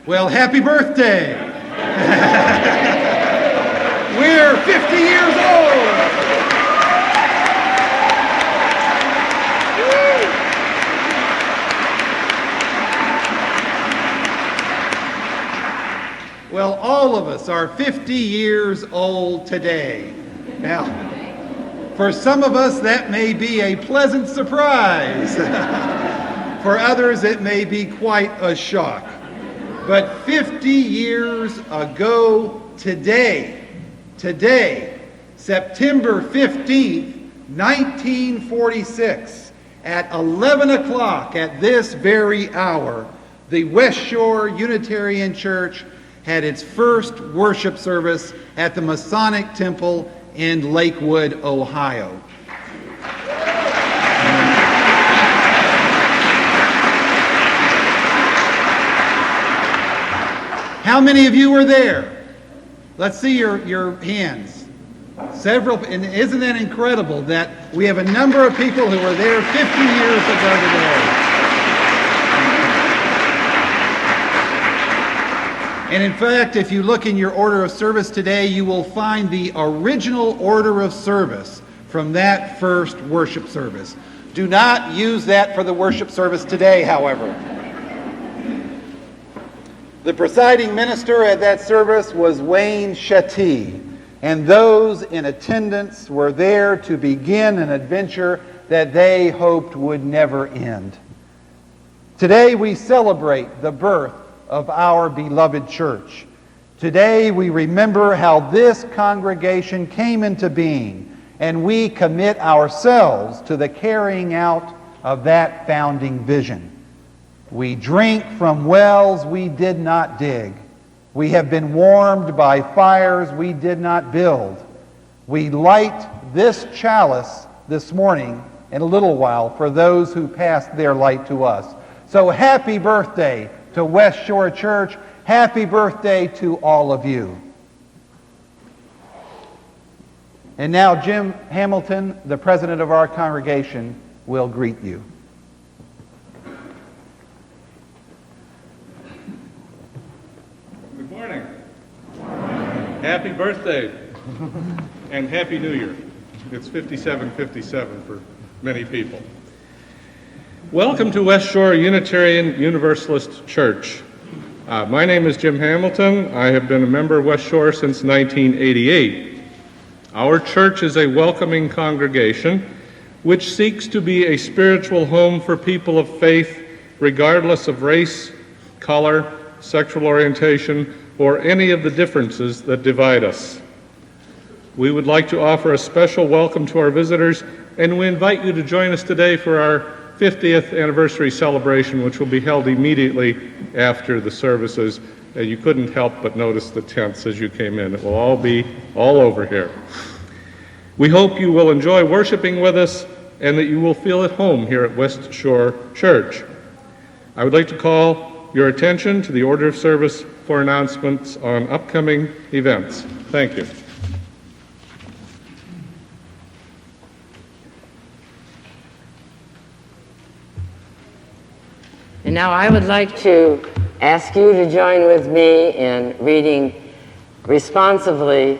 Well, happy birthday! We're 50 years old! Well, all of us are 50 years old today. Now, for some of us, that may be a pleasant surprise. For others, it may be quite a shock. But 50 years ago today, September 15th, 1946, at 11 o'clock at this very hour, the West Shore Unitarian Church had its first worship service at the Masonic Temple in Lakewood, Ohio. How many of you were there? Let's see your hands. Several, and isn't that incredible that we have a number of people who were there 50 years ago today? And in fact, if you look in your order of service today, you will find the original order of service from that first worship service. Do not use that for the worship service today, however. The presiding minister at that service was Wayne Shetty, and those in attendance were there to begin an adventure that they hoped would never end. Today we celebrate the birth of our beloved church. Today we remember how this congregation came into being, and we commit ourselves to the carrying out of that founding vision. We drink from wells we did not dig. We have been warmed by fires we did not build. We light this chalice this morning in a little while for those who passed their light to us. So happy birthday to West Shore Church. Happy birthday to all of you. And now Jim Hamilton, the president of our congregation, will greet you. Good morning. Happy birthday and Happy New Year. It's 5757 for many people. Welcome to West Shore Unitarian Universalist Church. My name is Jim Hamilton. I have been a member of West Shore since 1988. Our church is a welcoming congregation which seeks to be a spiritual home for people of faith, regardless of race, color, sexual orientation, or any of the differences that divide us. We would like to offer a special welcome to our visitors, and we invite you to join us today for our 50th anniversary celebration, which will be held immediately after the services. You couldn't help but notice the tents as you came in. It will all be all over here. We hope you will enjoy worshiping with us and that you will feel at home here at West Shore Church. I would like to call your attention to the order of service for announcements on upcoming events. Thank you. And now I would like to ask you to join with me in reading responsively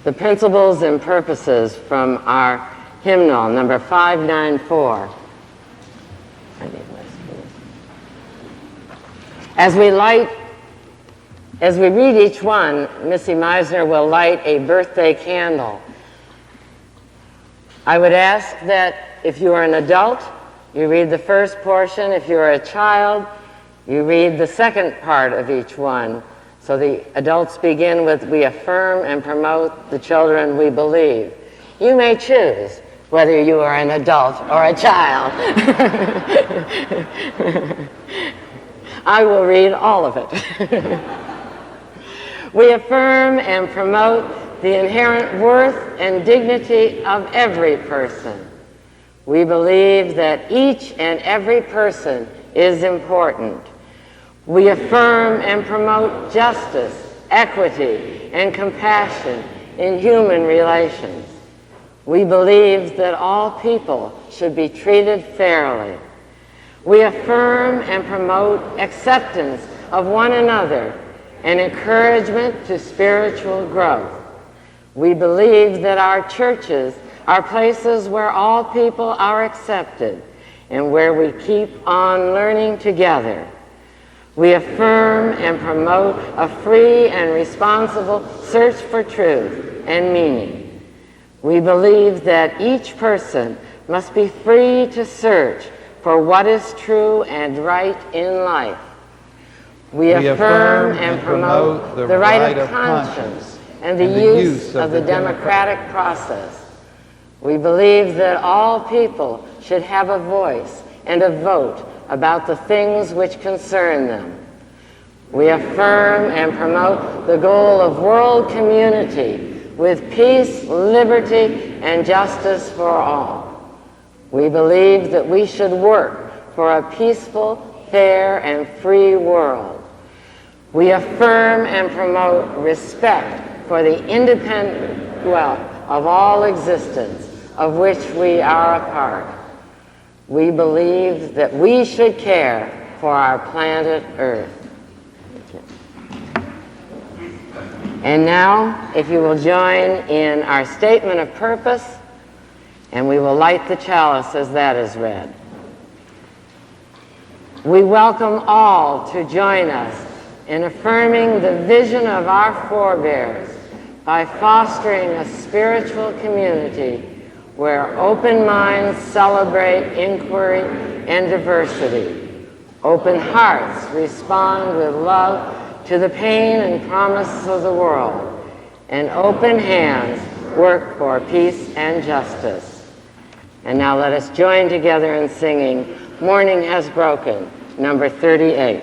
the principles and purposes from our hymnal, number 594. As we read each one, Missy Meisner will light a birthday candle. I would ask that if you are an adult, you read the first portion. If you are a child, you read the second part of each one. So the adults begin with, "We affirm and promote the children we believe." You may choose whether you are an adult or a child. I will read all of it. We affirm and promote the inherent worth and dignity of every person. We believe that each and every person is important. We affirm and promote justice, equity, and compassion in human relations. We believe that all people should be treated fairly. We affirm and promote acceptance of one another and encouragement to spiritual growth. We believe that our churches are places where all people are accepted and where we keep on learning together. We affirm and promote a free and responsible search for truth and meaning. We believe that each person must be free to search for what is true and right in life. We affirm and promote the right of conscience and the use of the democratic process. We believe that all people should have a voice and a vote about the things which concern them. We affirm and promote the goal of world community with peace, liberty, and justice for all. We believe that we should work for a peaceful, fair, and free world. We affirm and promote respect for the independent wealth of all existence, of which we are a part. We believe that we should care for our planet Earth. And now, if you will join in our statement of purpose, and we will light the chalice as that is read. We welcome all to join us in affirming the vision of our forebears by fostering a spiritual community where open minds celebrate inquiry and diversity. Open hearts respond with love to the pain and promises of the world, and open hands work for peace and justice. And now let us join together in singing Morning Has Broken, number 38.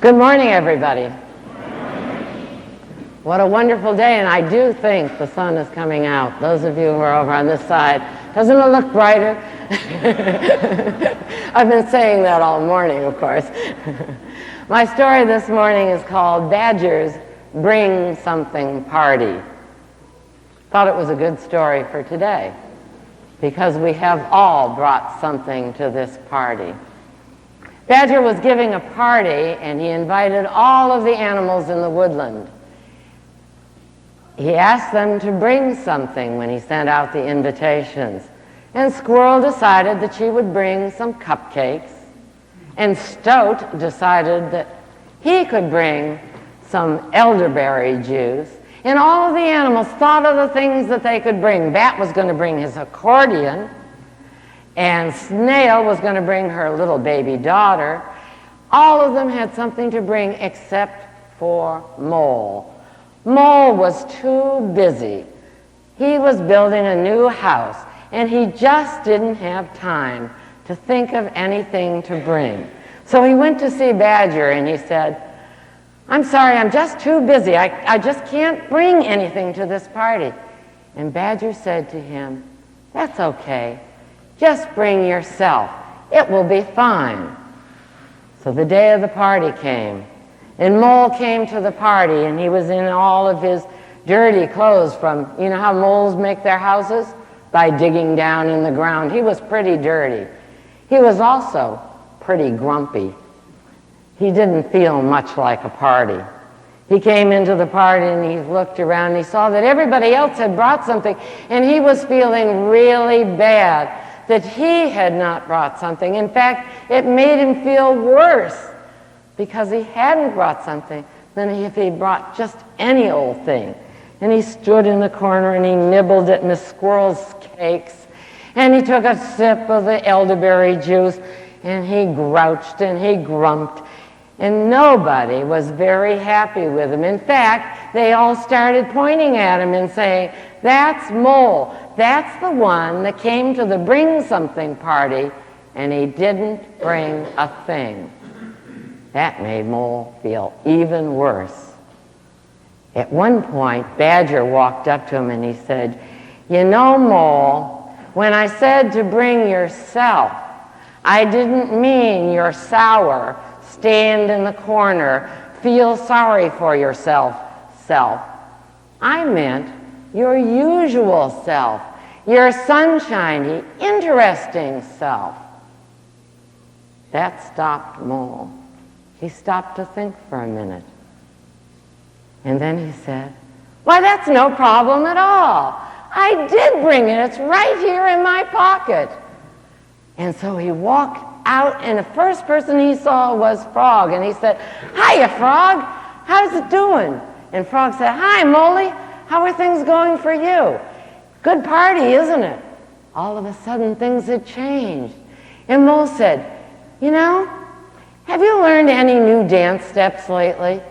Good morning, everybody. What a wonderful day, and I do think the sun is coming out. Those of you who are over on this side, doesn't it look brighter? I've been saying that all morning, of course. My story this morning is called Badgers Bring Something Party. Thought it was a good story for today, because we have all brought something to this party. Badger was giving a party, and he invited all of the animals in the woodland. He asked them to bring something when he sent out the invitations. And Squirrel decided that she would bring some cupcakes, And Stoat decided that he could bring some elderberry juice. And all of the animals thought of the things that they could bring. Bat was going to bring his accordion, and Snail was going to bring her little baby daughter. All of them had something to bring except for Mole. Mole was too busy. He was building a new house, and he just didn't have time to think of anything to bring. So he went to see Badger, and he said, "I'm sorry, I'm just too busy. I just can't bring anything to this party." And Badger said to him, "That's okay. Just bring yourself. It will be fine." So the day of the party came, and Mole came to the party, and he was in all of his dirty clothes from, you know how moles make their houses? By digging down in the ground. He was pretty dirty. He was also pretty grumpy. He didn't feel much like a party. He came into the party and he looked around and he saw that everybody else had brought something, and he was feeling really bad that he had not brought something. In fact, it made him feel worse because he hadn't brought something than if he brought just any old thing. And he stood in the corner and he nibbled at Miss Squirrel's cakes, and he took a sip of the elderberry juice, and he grouched and he grumped. And nobody was very happy with him. In fact, they all started pointing at him and saying, "That's Mole. That's the one that came to the Bring Something party, and he didn't bring a thing." That made Mole feel even worse. At one point, Badger walked up to him and he said, "You know, Mole, when I said to bring yourself, I didn't mean you're sour, stand in the corner, feel sorry for yourself self. I meant your usual self, your sunshiny, interesting self." That stopped Mole. He stopped to think for a minute. And then he said, "Why, that's no problem at all. I did bring it. It's right here in my pocket." And so he walked out, and the first person he saw was Frog, and he said, "Hiya, Frog. How's it doing?" And Frog said, "Hi, Moley. How are things going for you? Good party, isn't it?" All of a sudden, things had changed. And Mole said, "You know, have you learned any new dance steps lately?"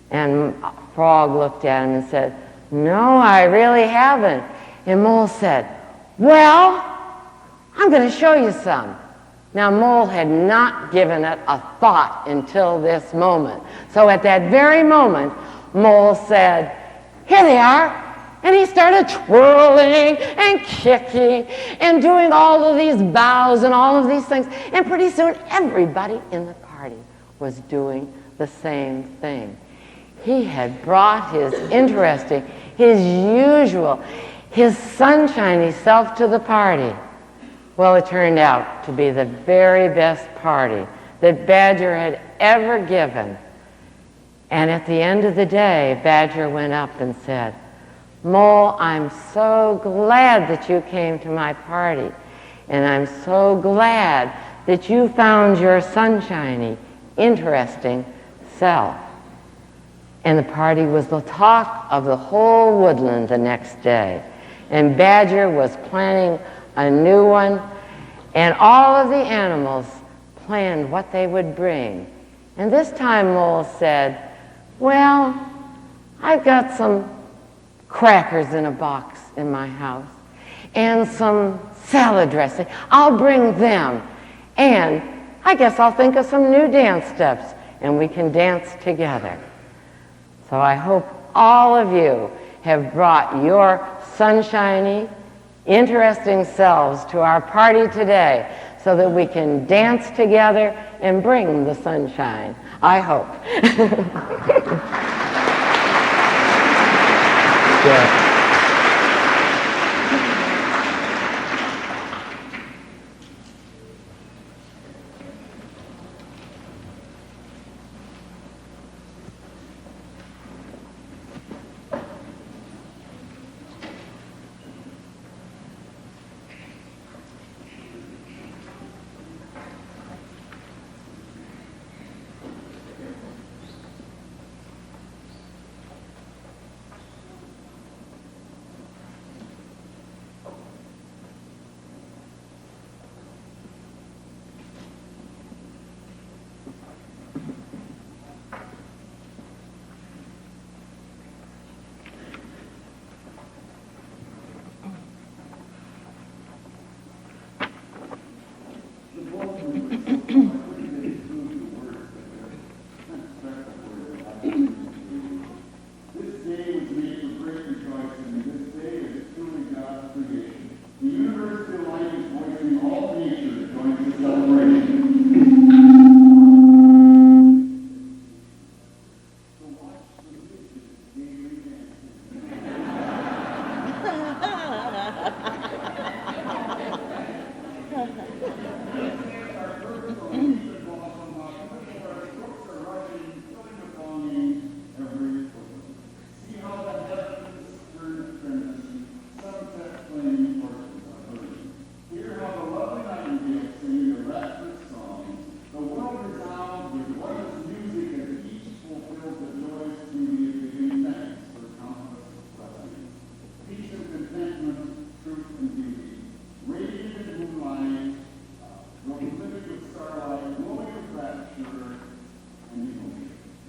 And Frog looked at him and said, "No, I really haven't." And Mole said, "Well, I'm going to show you some." Now, Mole had not given it a thought until this moment. So at that very moment, Mole said, "Here they are." And he started twirling and kicking and doing all of these bows and all of these things. And pretty soon, everybody in the party was doing the same thing. He had brought his interesting, his usual, his sunshiny self to the party. Well, it turned out to be the very best party that Badger had ever given. And at the end of the day, Badger went up and said, "Mole, I'm so glad that you came to my party, and I'm so glad that you found your sunshiny, interesting self." And the party was the talk of the whole woodland the next day. And Badger was planning a new one, and all of the animals planned what they would bring. And this time Mole said, "Well, I've got some crackers in a box in my house, and some salad dressing. I'll bring them. And I guess I'll think of some new dance steps, and we can dance together." So I hope all of you have brought your sunshiny, interesting selves to our party today so that we can dance together and bring the sunshine. I hope. Yeah.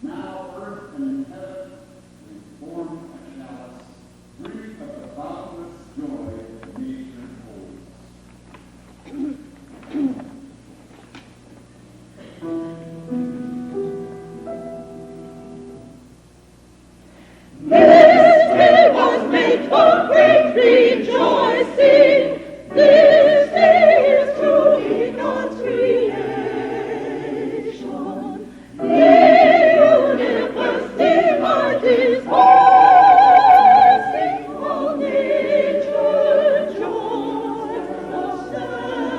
Now earth and heaven form a chalice, drink of the boundless joy that nature holds. This day was made for great rejoicing. This day is truly God's creation. The universe delighted voicing all nature joys of celebration.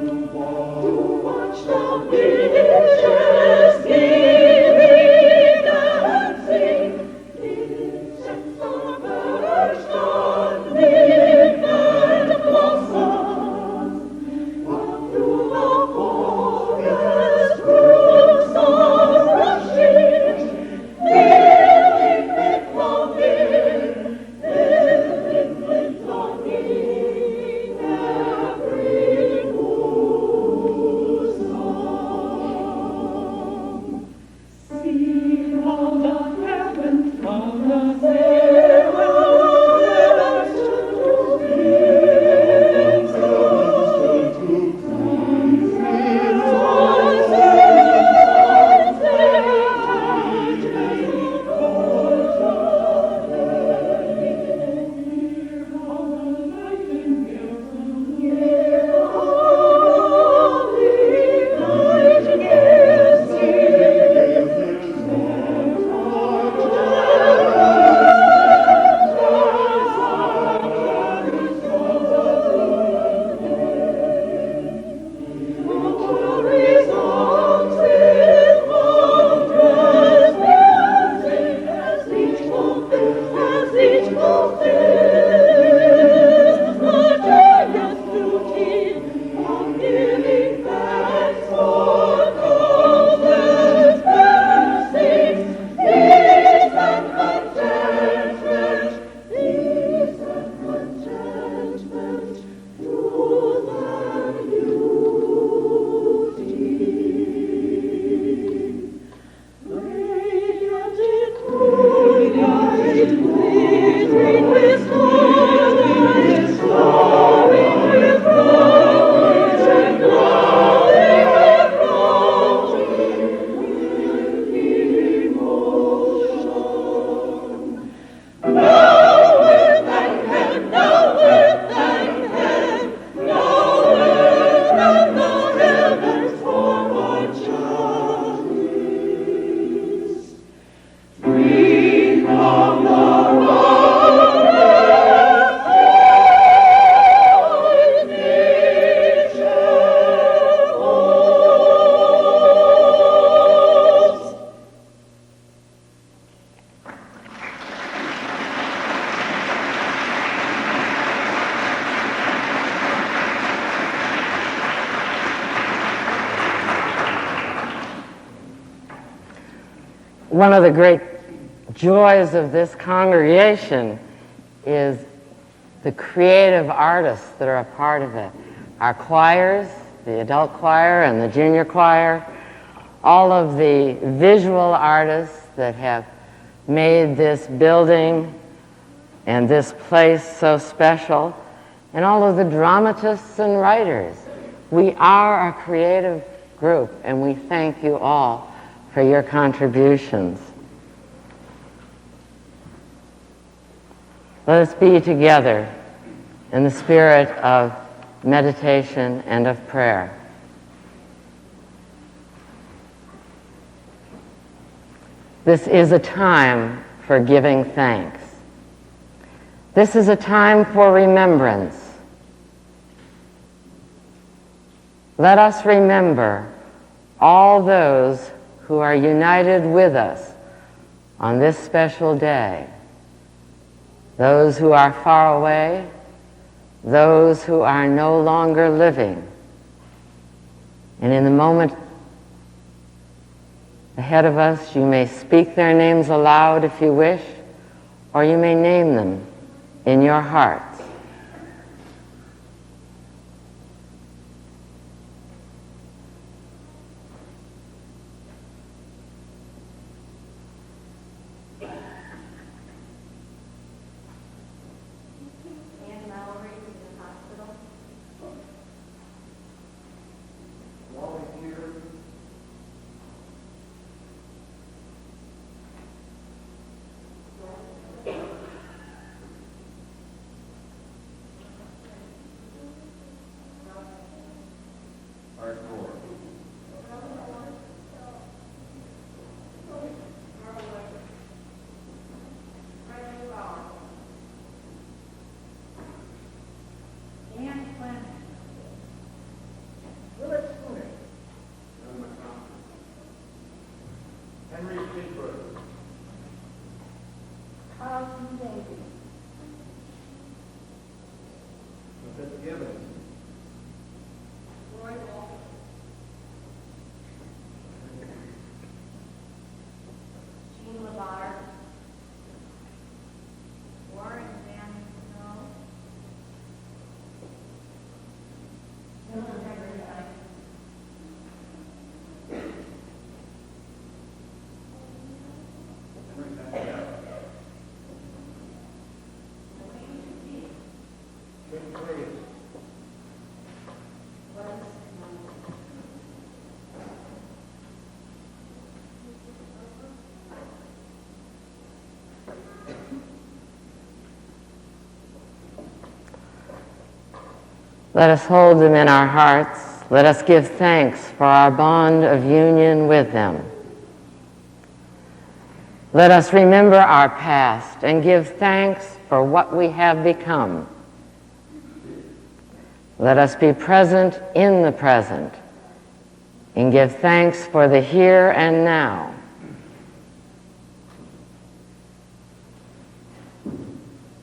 To watch the fishes giving and sing, insects are perched on leaf and blossom, while through the forest brooks are rushing, filling with longing every bosom. See from the heavens, from the sailors to kings, One of the great joys of this congregation is the creative artists that are a part of it. Our choirs, the adult choir and the junior choir, all of the visual artists that have made this building and this place so special, and all of the dramatists and writers. We are a creative group, and we thank you all for your contributions. Let us be together in the spirit of meditation and of prayer. This is a time for giving thanks. This is a time for remembrance. Let us remember all those who are united with us on this special day. Those who are far away, those who are no longer living. And in the moment ahead of us, you may speak their names aloud if you wish, or you may name them in your hearts. Let us hold them in our hearts. Let us give thanks for our bond of union with them. Let us remember our past and give thanks for what we have become. Let us be present in the present and give thanks for the here and now.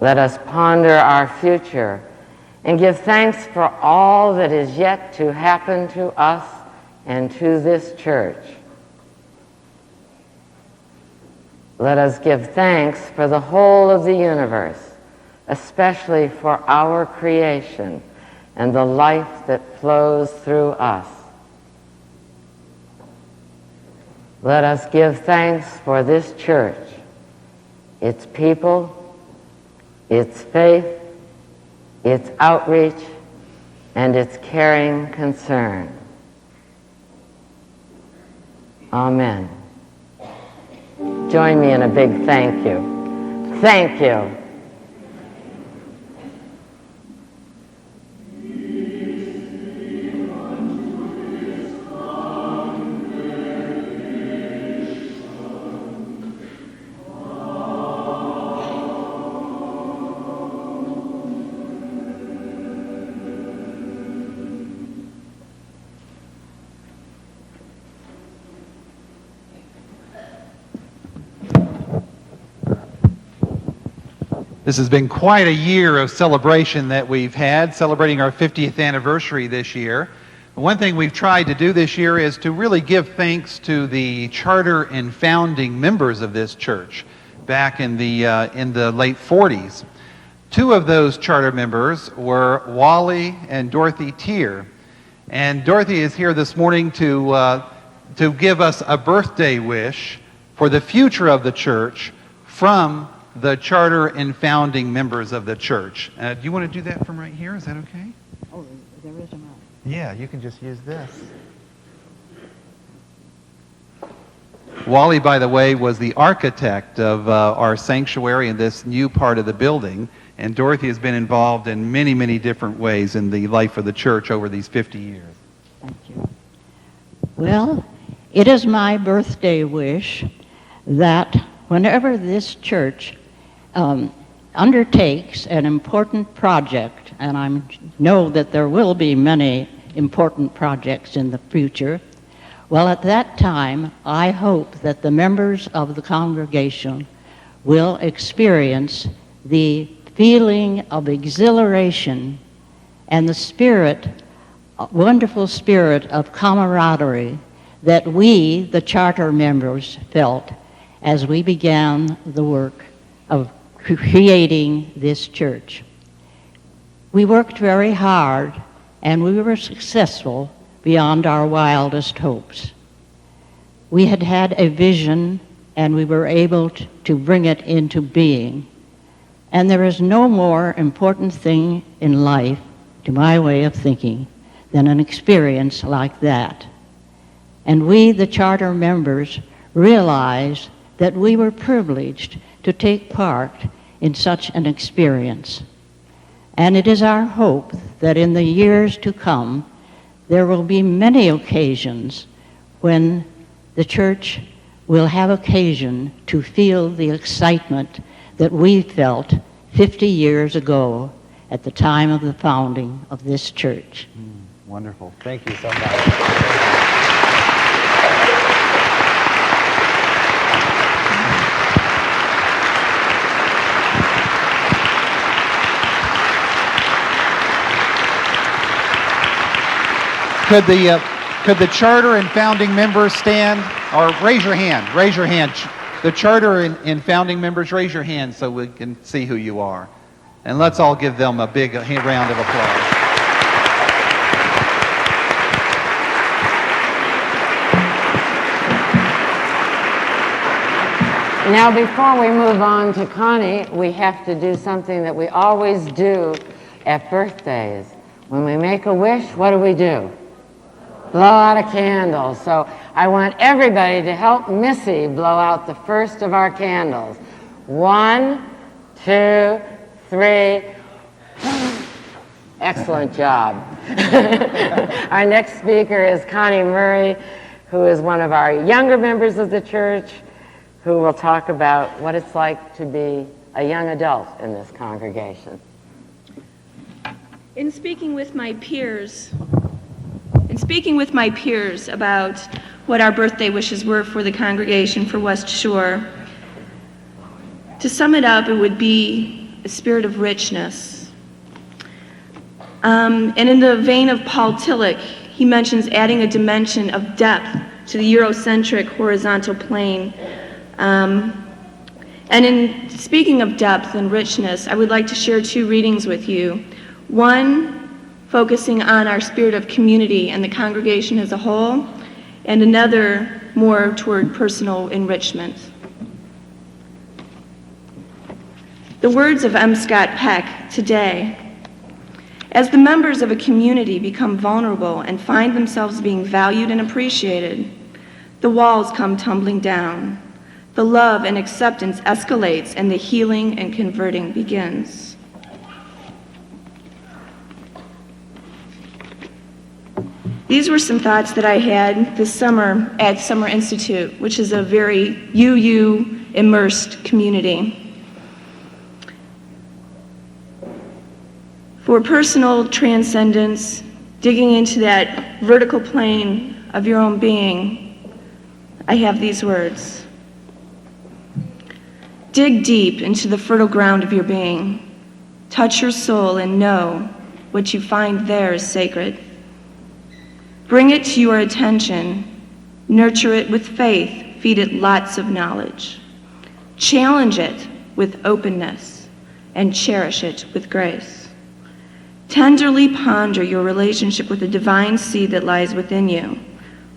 Let us ponder our future and give thanks for all that is yet to happen to us and to this church. Let us give thanks for the whole of the universe, especially for our creation and the life that flows through us. Let us give thanks for this church, its people, its faith, its outreach, and its caring concern. Amen. Join me in a big thank you. Thank you. This has been quite a year of celebration that we've had, celebrating our 50th anniversary this year. One thing we've tried to do this year is to really give thanks to the charter and founding members of this church back in the late 40s. Two of those charter members were Wally and Dorothy Teare. And Dorothy is here this morning to give us a birthday wish for the future of the church from the charter and founding members of the church. Do you want to do that from right here? Is that okay? Oh, there is a mic. Yeah, you can just use this. Wally, by the way, was the architect of our sanctuary in this new part of the building, and Dorothy has been involved in many, many different ways in the life of the church over these 50 years. Thank you. Well, it is my birthday wish that whenever this church undertakes an important project, and I know that there will be many important projects in the future, well, at that time, I hope that the members of the congregation will experience the feeling of exhilaration and the spirit, wonderful spirit of camaraderie that we, the charter members, felt as we began the work of creating this church. We worked very hard, and we were successful beyond our wildest hopes. We had had a vision, and we were able to bring it into being. And there is no more important thing in life, to my way of thinking, than an experience like that. And we, the charter members, realized that we were privileged to take part in such an experience. And it is our hope that in the years to come, there will be many occasions when the church will have occasion to feel the excitement that we felt 50 years ago at the time of the founding of this church. Wonderful. Thank you so much. Could the charter and founding members stand, or raise your hand? Raise your hand. The charter and founding members, raise your hand so we can see who you are. And let's all give them a big round of applause. Now, before we move on to Connie, we have to do something that we always do at birthdays. When we make a wish, what do? Blow out a candle. So I want everybody to help Missy blow out the first of our candles. 1, 2, 3. Excellent job. Our next speaker is Connie Murphy, who is one of our younger members of the church, who will talk about what it's like to be a young adult in this congregation. In speaking with my peers about what our birthday wishes were for the congregation for West Shore, to sum it up, it would be a spirit of richness. And in the vein of Paul Tillich, he mentions adding a dimension of depth to the Eurocentric horizontal plane. And in speaking of depth and richness, I would like to share 2 readings with you. One, focusing on our spirit of community and the congregation as a whole, and another more toward personal enrichment. The words of M. Scott Peck today: as the members of a community become vulnerable and find themselves being valued and appreciated, the walls come tumbling down. The love and acceptance escalates, and the healing and converting begins. These were some thoughts that I had this summer at Summer Institute, which is a very UU immersed community. For personal transcendence, digging into that vertical plane of your own being, I have these words. Dig deep into the fertile ground of your being. Touch your soul and know what you find there is sacred. Bring it to your attention. Nurture it with faith. Feed it lots of knowledge. Challenge it with openness and cherish it with grace. Tenderly ponder your relationship with the divine seed that lies within you.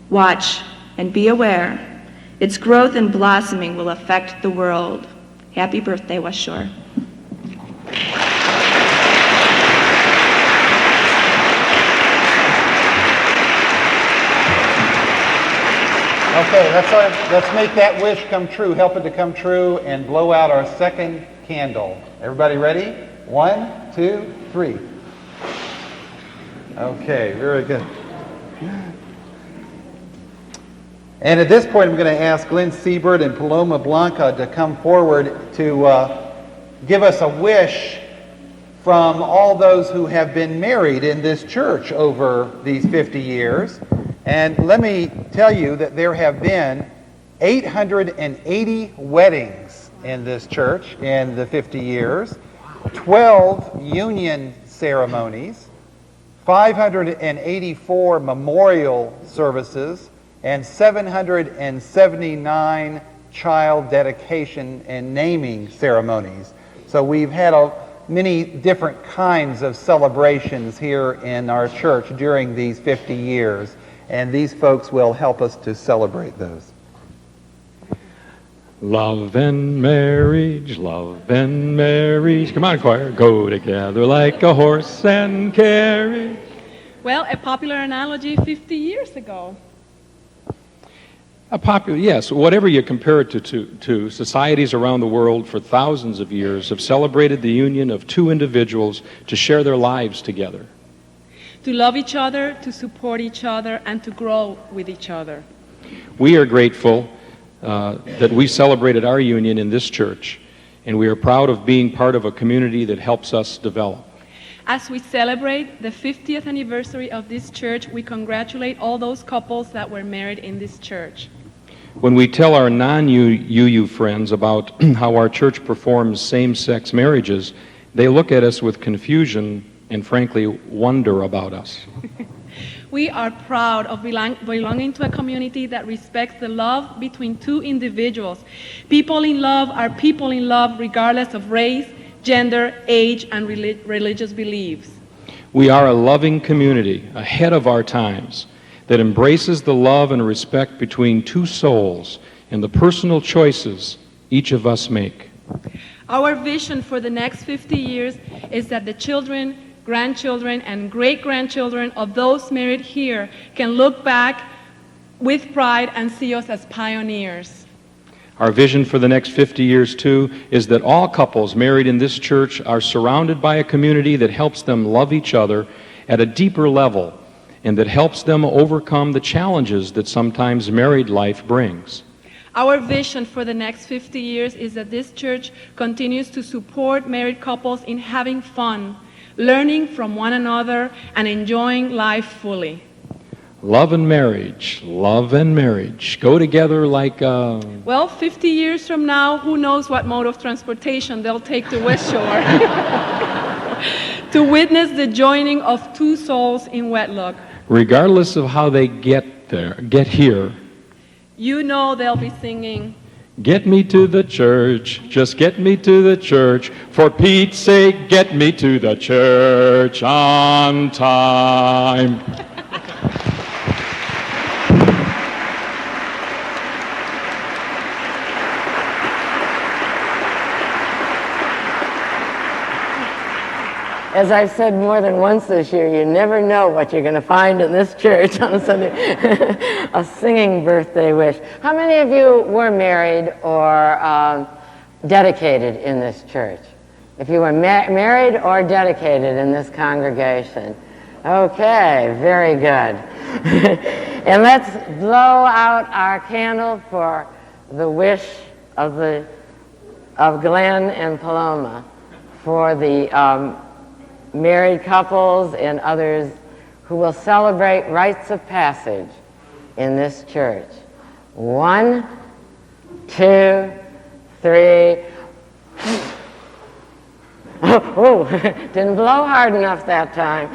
Watch and be aware. Its growth and blossoming will affect the world. Happy birthday, West Shore. Okay, let's make that wish come true, help it to come true, and blow out our second candle. Everybody ready? 1, 2, 3. Okay, very good. And at this point, I'm going to ask Glenn Siebert and Paloma Blanca to come forward to give us a wish from all those who have been married in this church over these 50 years. And let me tell you that there have been 880 weddings in this church in the 50 years, 12 union ceremonies, 584 memorial services, and 779 child dedication and naming ceremonies. So we've had many different kinds of celebrations here in our church during these 50 years, and these folks will help us to celebrate those. Love and marriage, love and marriage. Come on, choir. Go together like a horse and carriage. Well, a popular analogy 50 years ago. Yes, whatever you compare it to, societies around the world for thousands of years have celebrated the union of two individuals to share their lives together. To love each other, to support each other, and to grow with each other. We are grateful that we celebrated our union in this church, and we are proud of being part of a community that helps us develop. As we celebrate the 50th anniversary of this church, we congratulate all those couples that were married in this church. When we tell our non-UU friends about how our church performs same-sex marriages, they look at us with confusion and, frankly, wonder about us. We are proud of belonging to a community that respects the love between two individuals. People in love are people in love regardless of race, gender, age, and religious beliefs. We are a loving community ahead of our times that embraces the love and respect between two souls and the personal choices each of us make. Our vision for the next 50 years is that the children, grandchildren, and great-grandchildren of those married here can look back with pride and see us as pioneers. Our vision for the next 50 years, too, is that all couples married in this church are surrounded by a community that helps them love each other at a deeper level and that helps them overcome the challenges that sometimes married life brings. Our vision for the next 50 years is that this church continues to support married couples in having fun, learning from one another, and enjoying life fully. Love and marriage go together like Well, 50 years from now, who knows what mode of transportation they'll take to West Shore to witness the joining of two souls in wedlock. Regardless of how they get here, you know they'll be singing, "Get me to the church, just get me to the church, for Pete's sake, get me to the church on time." As I've said more than once this year, you never know what you're going to find in this church on a Sunday. A singing birthday wish. How many of you were married or dedicated in this church? If you were married or dedicated in this congregation. Okay, very good. And let's blow out our candle for the wish of Glenn and Paloma, for the married couples and others who will celebrate rites of passage in this church. 1, 2, 3. Oh, didn't blow hard enough that time.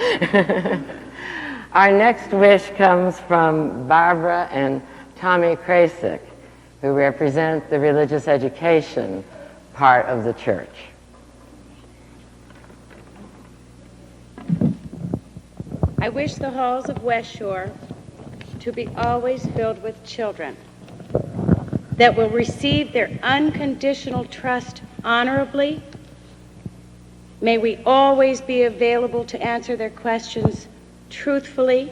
Our next wish comes from Barbara and Tommy Krasik, who represent the religious education part of the church. I wish the halls of West Shore to be always filled with children that will receive their unconditional trust honorably. May we always be available to answer their questions truthfully.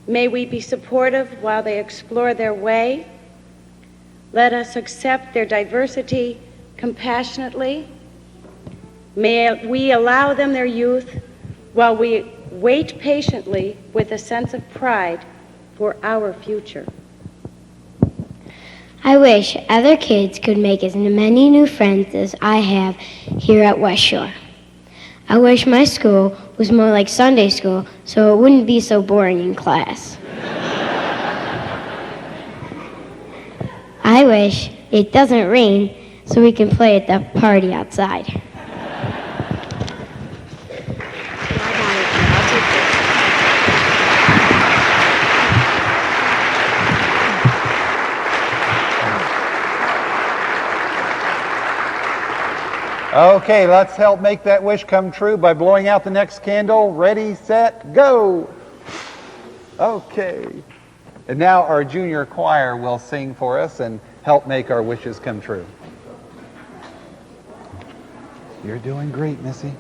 May we be supportive while they explore their way. Let us accept their diversity compassionately. May we allow them their youth while we wait patiently with a sense of pride for our future. I wish other kids could make as many new friends as I have here at West Shore. I wish my school was more like Sunday school so it wouldn't be so boring in class. I wish it doesn't rain so we can play at the party outside. Okay, let's help make that wish come true by blowing out the next candle. Ready, set, go. Okay. And now our junior choir will sing for us and help make our wishes come true. You're doing great, Missy.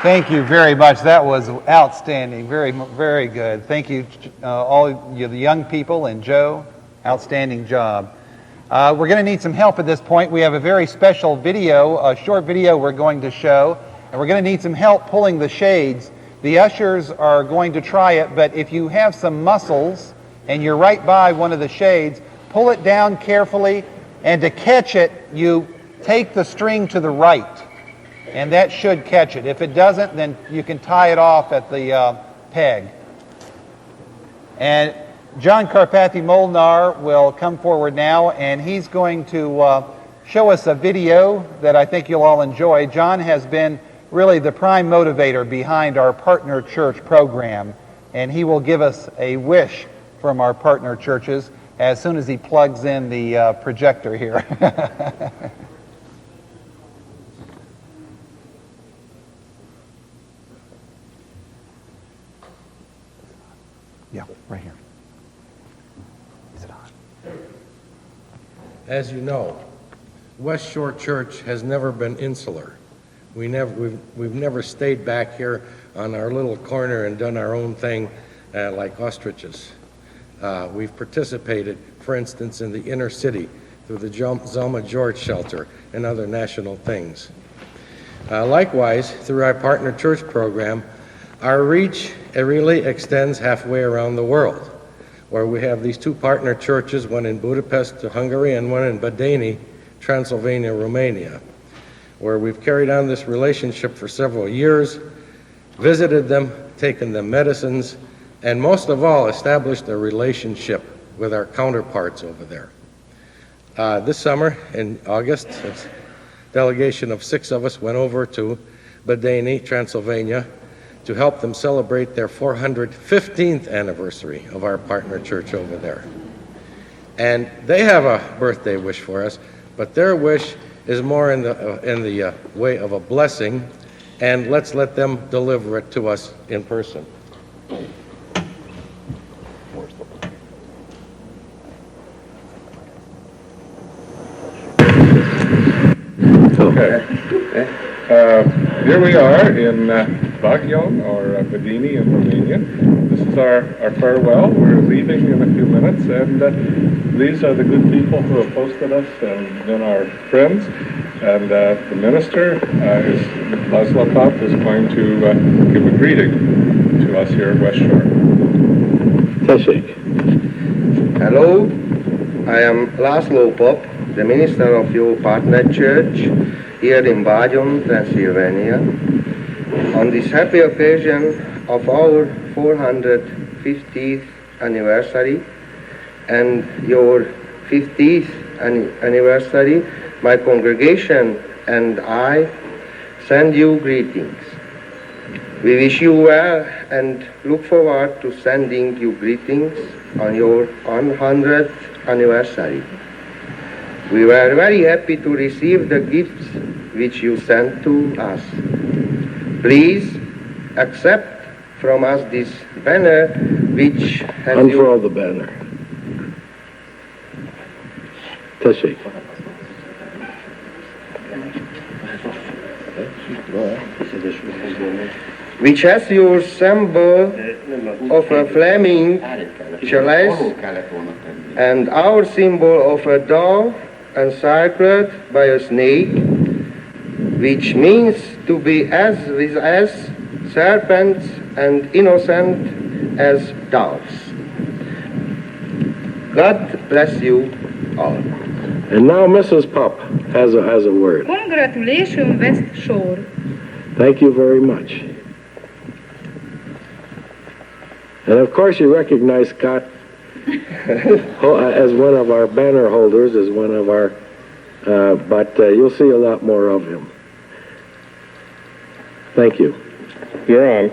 Thank you very much. That was outstanding. Very, very good. Thank you, all you, the young people, and Joe. Outstanding job. We're going to need some help at this point. We have a very special video, a short video we're going to show, and we're going to need some help pulling the shades. The ushers are going to try it, but if you have some muscles and you're right by one of the shades, pull it down carefully, and to catch it, you take the string to the right, and that should catch it. If it doesn't, then you can tie it off at the peg. And John Carpathy Molnar will come forward now, and he's going to show us a video that I think you'll all enjoy. John has been really the prime motivator behind our partner church program, and he will give us a wish from our partner churches as soon as he plugs in the projector here. Yeah, right here. Is it on? As you know, West Shore Church has never been insular. We've never stayed back here on our little corner and done our own thing like ostriches. We've participated, for instance, in the inner city through the Zelma George Shelter and other national things. Likewise, through our partner church program, our reach really extends halfway around the world, where we have these two partner churches, one in Budapest, Hungary, and one in Badeni, Transylvania, Romania, where we've carried on this relationship for several years, visited them, taken them medicines, and most of all, established a relationship with our counterparts over there. This summer, in August, a delegation of 6 of us went over to Badeni, Transylvania, to help them celebrate their 415th anniversary of our partner church over there. And they have a birthday wish for us, but their wish is more in the way of a blessing, and let's let them deliver it to us in person. Okay. Here we are in Bagion, or Badeni in Romania. This is our farewell. We're leaving in a few minutes, and these are the good people who have hosted us and been our friends. And the minister, Laszlo Kopp, is going to give a greeting to us here at West Shore. Tessék. Hello, I am Laszlo Pop, the minister of your partner church here in Bagion, Transylvania. On this happy occasion of our 450th anniversary and your 50th anniversary, my congregation and I send you greetings. We wish you well and look forward to sending you greetings on your 100th anniversary. We were very happy to receive the gifts which you sent to us. Please accept from us this banner which has unfurl the banner. Tessék. Which has your symbol of a flaming chalice and our symbol of a dove encircled by a snake, which means to be as serpents and innocent as doves. God bless you all. And now Mrs. Pup has a word. Congratulations, West Shore. Thank you very much. And of course you recognize Scott as one of our banner holders, as one of our, but you'll see a lot more of him. Thank you. You're on.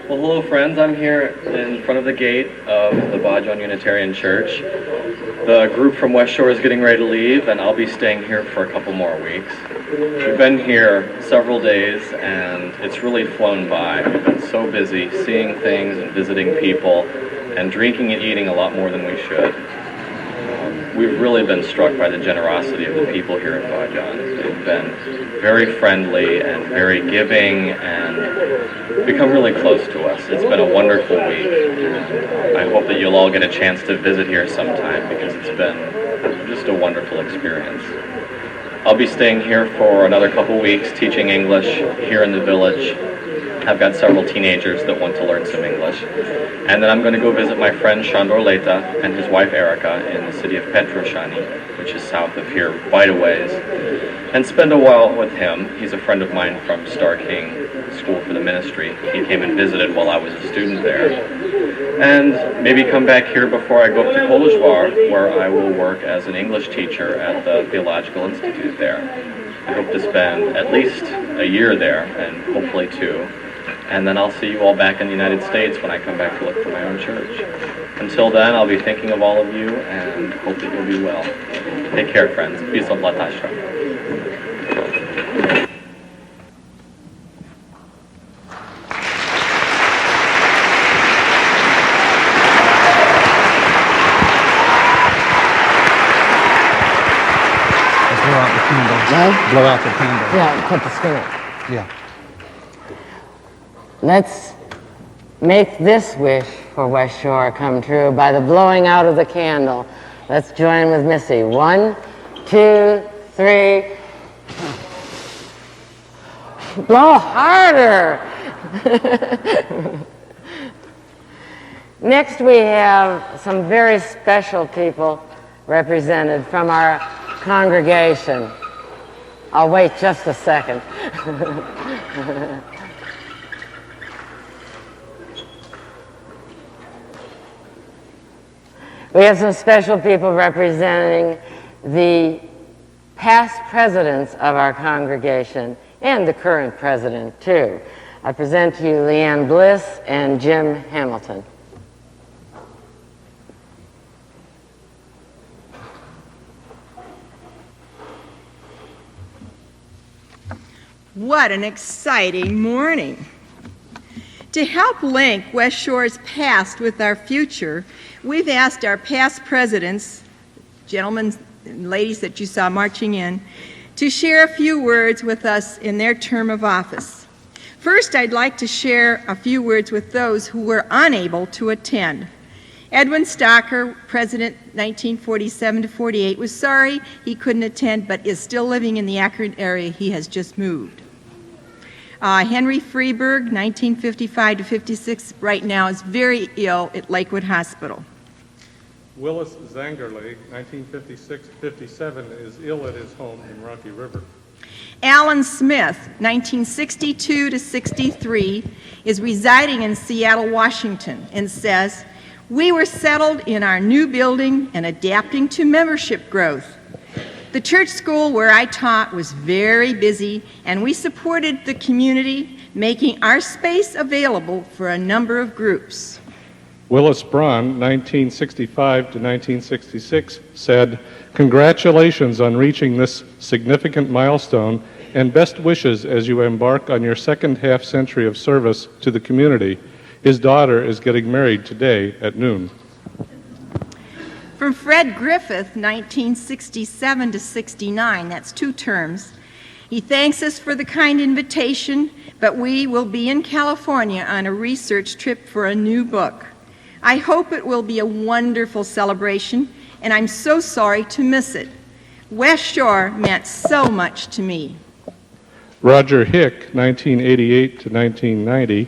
Well, hello friends, I'm here in front of the gate of the Bagion Unitarian Church. The group from West Shore is getting ready to leave, and I'll be staying here for a couple more weeks. We've been here several days, and it's really flown by. We've been so busy seeing things and visiting people, and drinking and eating a lot more than we should. we've really been struck by the generosity of the people here in Bajan. They've been very friendly and very giving and become really close to us. It's been a wonderful week, and I hope that you'll all get a chance to visit here sometime because it's been just a wonderful experience. I'll be staying here for another couple weeks teaching English here in the village. I've got several teenagers that want to learn some English. And then I'm going to go visit my friend Shandor Leta and his wife Erica in the city of Petroshani, which is south of here quite a ways, and spend a while with him. He's a friend of mine from Star King School for the Ministry. He came and visited while I was a student there. And maybe come back here before I go up to Kolozsvár, where I will work as an English teacher at the Theological Institute there. I hope to spend at least a year there, and hopefully 2. And then I'll see you all back in the United States when I come back to look for my own church. Until then, I'll be thinking of all of you and hope that you'll be well. Take care, friends. Peace of Latashra. Blow out the candle. Yeah, put the screen. Yeah. Let's make this wish for West Shore come true by the blowing out of the candle. Let's join with Missy. 1, 2, 3. Blow harder. Next, we have some very special people represented from our congregation. I'll wait just a second. We have some special people representing the past presidents of our congregation and the current president, too. I present to you Liane Bliss and Jim Hamilton. What an exciting morning. To help link West Shore's past with our future, we've asked our past presidents, gentlemen and ladies that you saw marching in, to share a few words with us in their term of office. First, I'd like to share a few words with those who were unable to attend. Edwin Stocker, President 1947 to 48, was sorry he couldn't attend, but is still living in the Akron area. He has just moved. Henry Freeburg, 1955 to 56, right now is very ill at Lakewood Hospital. Willis Zangerly, 1956-57, is ill at his home in Rocky River. Alan Smith, 1962 to 63, is residing in Seattle, Washington, and says, "We were settled in our new building and adapting to membership growth. The church school where I taught was very busy, and we supported the community, making our space available for a number of groups." Willis Braun, 1965 to 1966, said, "Congratulations on reaching this significant milestone and best wishes as you embark on your second half-century of service to the community. His daughter is getting married today at noon." From Fred Griffith, 1967 to 69, that's 2 terms, he thanks us for the kind invitation, but we will be in California on a research trip for a new book. I hope it will be a wonderful celebration, and I'm so sorry to miss it. West Shore meant so much to me. Roger Hick, 1988 to 1990,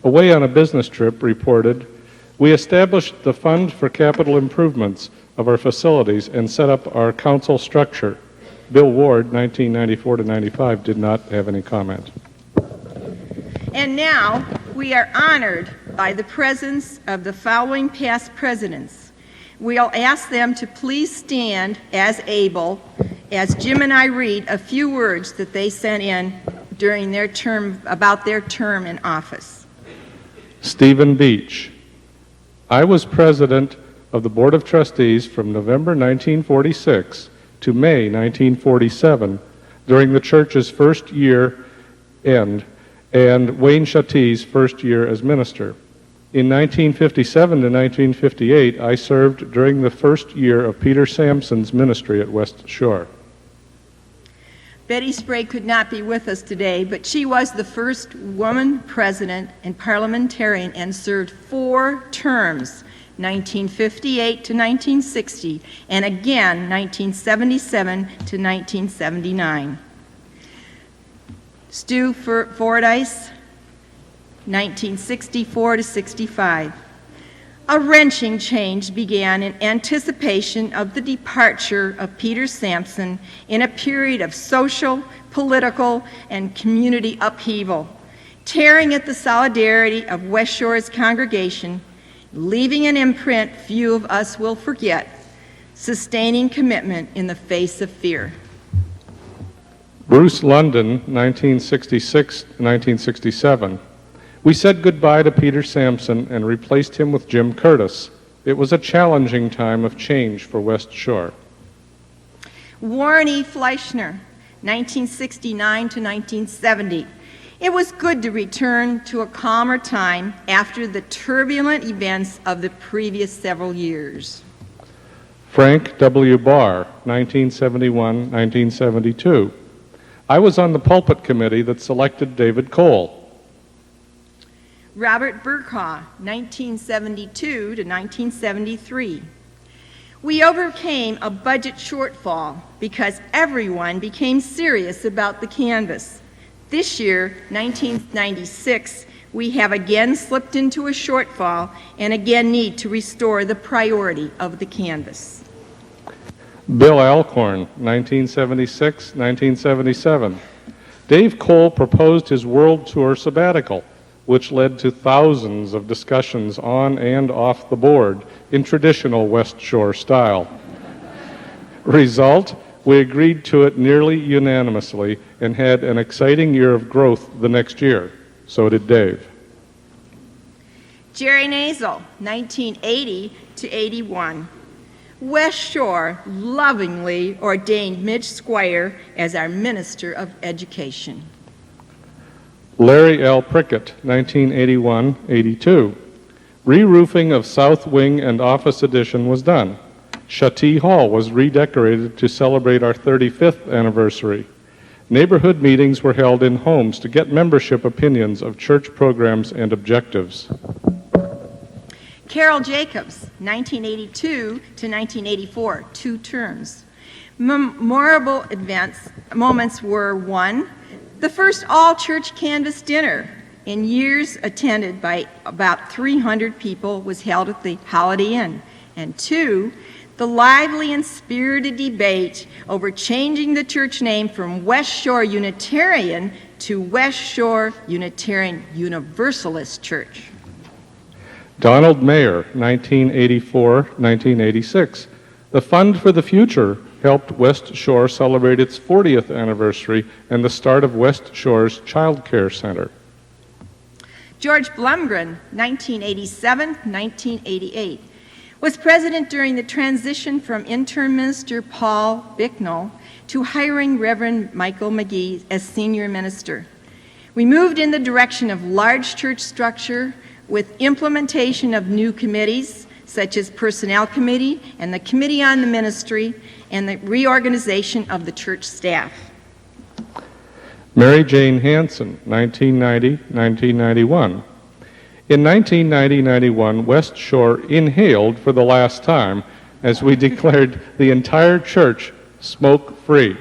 away on a business trip, reported, "We established the Fund for Capital Improvements of our facilities and set up our council structure." Bill Ward, 1994 to 95, did not have any comment. And now we are honored by the presence of the following past presidents. We'll ask them to please stand as able as Jim and I read a few words that they sent in during their term, about their term in office. Stephen Beach. "I was president of the Board of Trustees from November 1946 to May 1947 during the church's first year end and Wayne Chatty's first year as minister. In 1957 to 1958, I served during the first year of Peter Sampson's ministry at West Shore. Betty Sprague could not be with us today, but she was the first woman president and parliamentarian and served 4 terms, 1958 to 1960, and again 1977 to 1979. Stu Fordyce, 1964 to 65. A wrenching change began in anticipation of the departure of Peter Sampson in a period of social, political, and community upheaval, tearing at the solidarity of West Shore's congregation, leaving an imprint few of us will forget, sustaining commitment in the face of fear. Bruce London, 1966-1967. We said goodbye to Peter Sampson and replaced him with Jim Curtis. It was a challenging time of change for West Shore. Warren E. Fleischner, 1969 to 1970. It was good to return to a calmer time after the turbulent events of the previous several years. Frank W. Barr, 1971-1972. I was on the pulpit committee that selected David Cole. Robert Bercaw, 1972 to 1973. We overcame a budget shortfall because everyone became serious about the canvas. This year, 1996, we have again slipped into a shortfall and again need to restore the priority of the canvas. Bill Alcorn, 1976-1977. Dave Cole proposed his world tour sabbatical, which led to thousands of discussions on and off the board in traditional West Shore style. Result, we agreed to it nearly unanimously and had an exciting year of growth the next year. So did Dave. Jerry Nazel, 1980 to 81. West Shore lovingly ordained Midge Skwire as our Minister of Education. Larry L. Prickett, 1981-82. Re-roofing of South Wing and Office Addition was done. Chattee Hall was redecorated to celebrate our 35th anniversary. Neighborhood meetings were held in homes to get membership opinions of church programs and objectives. Carol Jacobs, 1982 to 1984, 2 terms. Memorable moments were 1, the first all-church canvas dinner in years attended by about 300 people was held at the Holiday Inn. And 2, the lively and spirited debate over changing the church name from West Shore Unitarian to West Shore Unitarian Universalist Church. Donald Mayer, 1984-1986. The Fund for the Future helped West Shore celebrate its 40th anniversary and the start of West Shore's Child Care Center. George Blumgren, 1987-1988, was president during the transition from interim minister Paul Bicknell to hiring Reverend Michael McGee as senior minister. We moved in the direction of large church structure with implementation of new committees, such as Personnel Committee and the Committee on the Ministry, and the reorganization of the church staff. Mary Jane Hanson, 1990-1991. In 1990-91, West Shore inhaled for the last time as we declared the entire church smoke-free.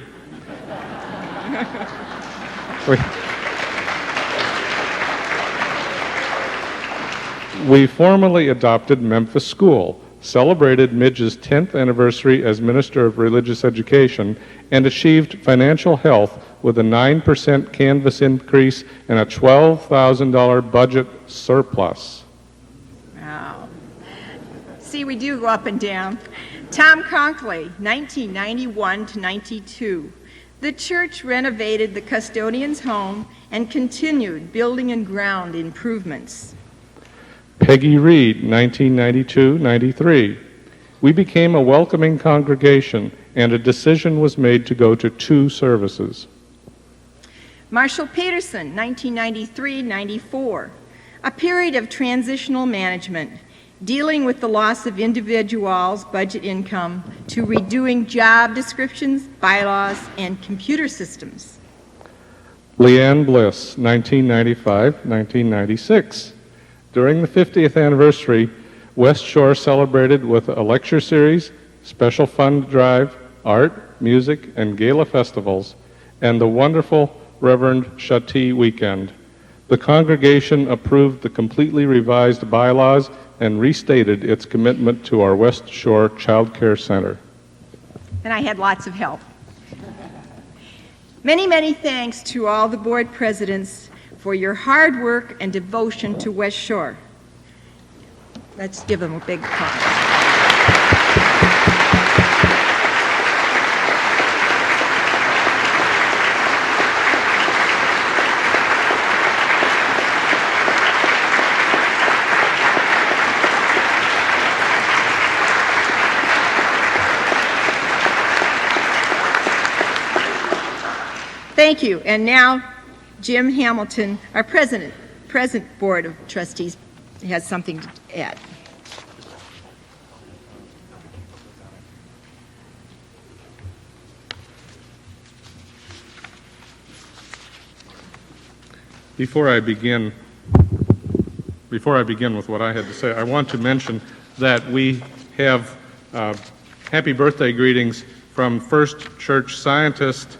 We formally adopted Memphis School, celebrated Midge's 10th anniversary as Minister of Religious Education, and achieved financial health with a 9% canvas increase and a $12,000 budget surplus. Wow. See, we do go up and down. Tom Conkley, 1991 to 92. The church renovated the custodian's home and continued building and ground improvements. Peggy Reed, 1992-93. We became a welcoming congregation, and a decision was made to go to 2 services. Marshall Peterson, 1993-94. A period of transitional management, dealing with the loss of individuals' budget income to redoing job descriptions, bylaws, and computer systems. Liane Bliss, 1995-1996. During the 50th anniversary, West Shore celebrated with a lecture series, special fund drive, art, music, and gala festivals, and the wonderful Reverend Chatti weekend. The congregation approved the completely revised bylaws and restated its commitment to our West Shore Child Care Center. And I had lots of help. Many, many thanks to all the board presidents for your hard work and devotion to West Shore. Let's give them a big applause. Thank you. And now, Jim Hamilton, our present Board of Trustees, has something to add. Before I begin with what I had to say, I want to mention that we have happy birthday greetings from First Church Scientist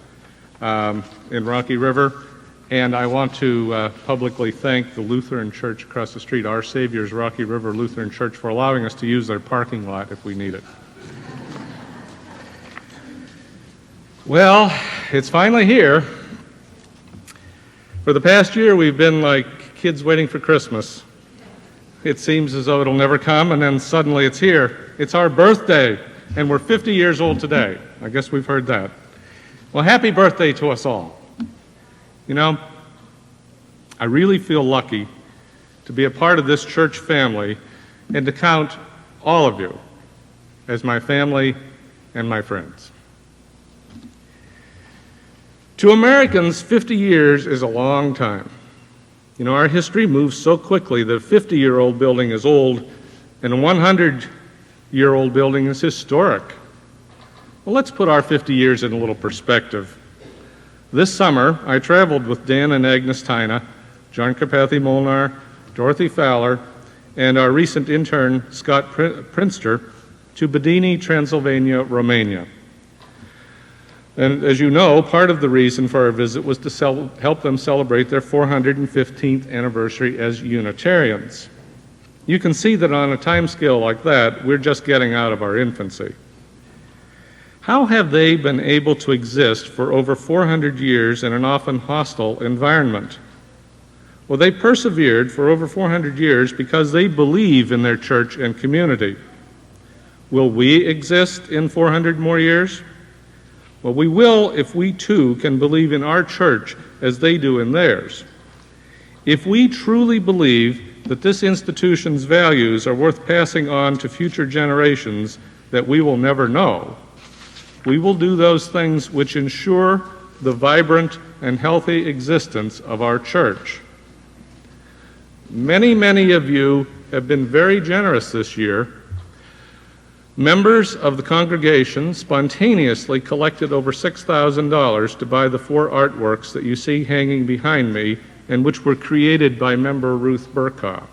in Rocky River, and I want to publicly thank the Lutheran Church across the street, Our Savior's Rocky River Lutheran Church, for allowing us to use their parking lot if we need it. Well, it's finally here. For the past year, we've been like kids waiting for Christmas. It seems as though it'll never come, and then suddenly it's here. It's our birthday, and we're 50 years old today. I guess we've heard that. Well, happy birthday to us all. You know, I really feel lucky to be a part of this church family and to count all of you as my family and my friends. To Americans, 50 years is a long time. You know, our history moves so quickly that a 50-year-old building is old and a 100-year-old building is historic. Well, let's put our 50 years in a little perspective. This summer, I traveled with Dan and Agnes Tyna, John Carpathy Molnar, Dorothy Fowler, and our recent intern, Scott Prinster, to Badini, Transylvania, Romania. And as you know, part of the reason for our visit was to help them celebrate their 415th anniversary as Unitarians. You can see that on a time scale like that, we're just getting out of our infancy. How have they been able to exist for over 400 years in an often hostile environment? Well, they persevered for over 400 years because they believe in their church and community. Will we exist in 400 more years? Well, we will if we too can believe in our church as they do in theirs. If we truly believe that this institution's values are worth passing on to future generations that we will never know, we will do those things which ensure the vibrant and healthy existence of our church. Many, many of you have been very generous this year. Members of the congregation spontaneously collected over $6,000 to buy the 4 artworks that you see hanging behind me and which were created by member Ruth Bercaw.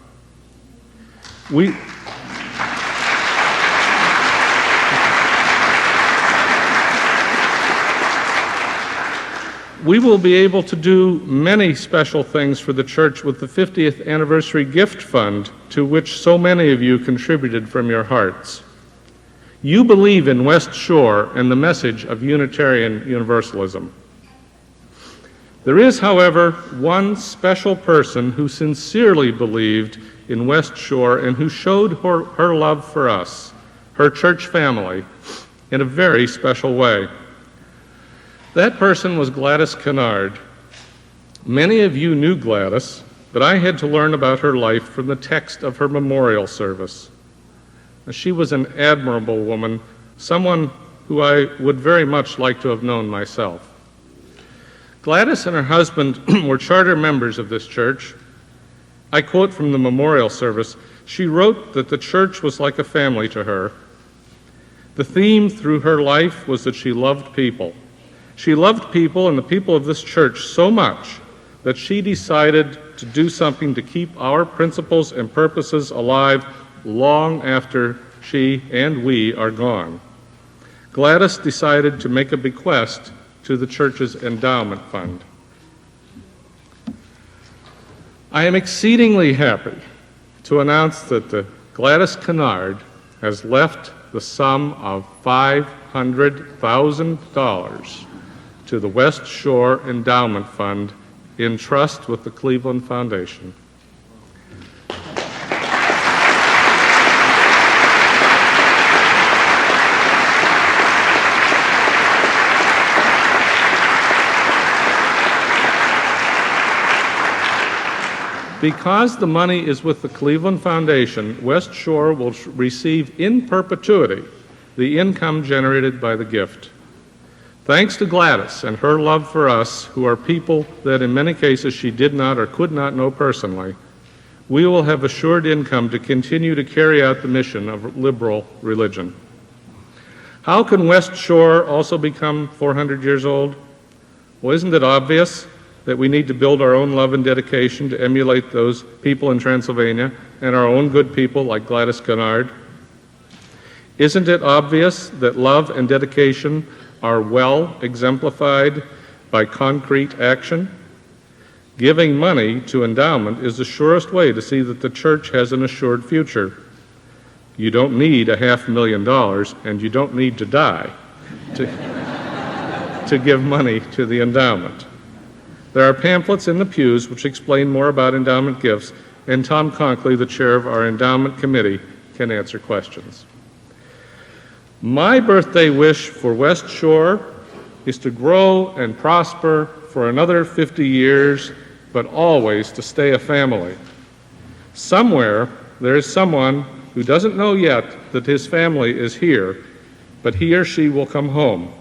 We will be able to do many special things for the church with the 50th anniversary gift fund to which so many of you contributed from your hearts. You believe in West Shore and the message of Unitarian Universalism. There is, however, one special person who sincerely believed in West Shore and who showed her love for us, her church family, in a very special way. That person was Gladys Connard. Many of you knew Gladys, but I had to learn about her life from the text of her memorial service. She was an admirable woman, someone who I would very much like to have known myself. Gladys and her husband were charter members of this church, I quote from the memorial service, she wrote that the church was like a family to her. The theme through her life was that she loved people. She loved people and the people of this church so much that she decided to do something to keep our principles and purposes alive long after she and we are gone. Gladys decided to make a bequest to the church's endowment fund. I am exceedingly happy to announce that the Gladys Connard has left the sum of $500,000 to the West Shore Endowment Fund in trust with the Cleveland Foundation. Because the money is with the Cleveland Foundation, West Shore will receive in perpetuity the income generated by the gift. Thanks to Gladys and her love for us, who are people that in many cases she did not or could not know personally, we will have assured income to continue to carry out the mission of liberal religion. How can West Shore also become 400 years old? Well, isn't it obvious that we need to build our own love and dedication to emulate those people in Transylvania and our own good people like Gladys Connard? Isn't it obvious that love and dedication are well exemplified by concrete action? Giving money to endowment is the surest way to see that the church has an assured future. You don't need $500,000 and you don't need to die to give money to the endowment. There are pamphlets in the pews which explain more about endowment gifts, and Tom Conkley, the chair of our endowment committee, can answer questions. My birthday wish for West Shore is to grow and prosper for another 50 years, but always to stay a family. Somewhere there is someone who doesn't know yet that his family is here, but he or she will come home,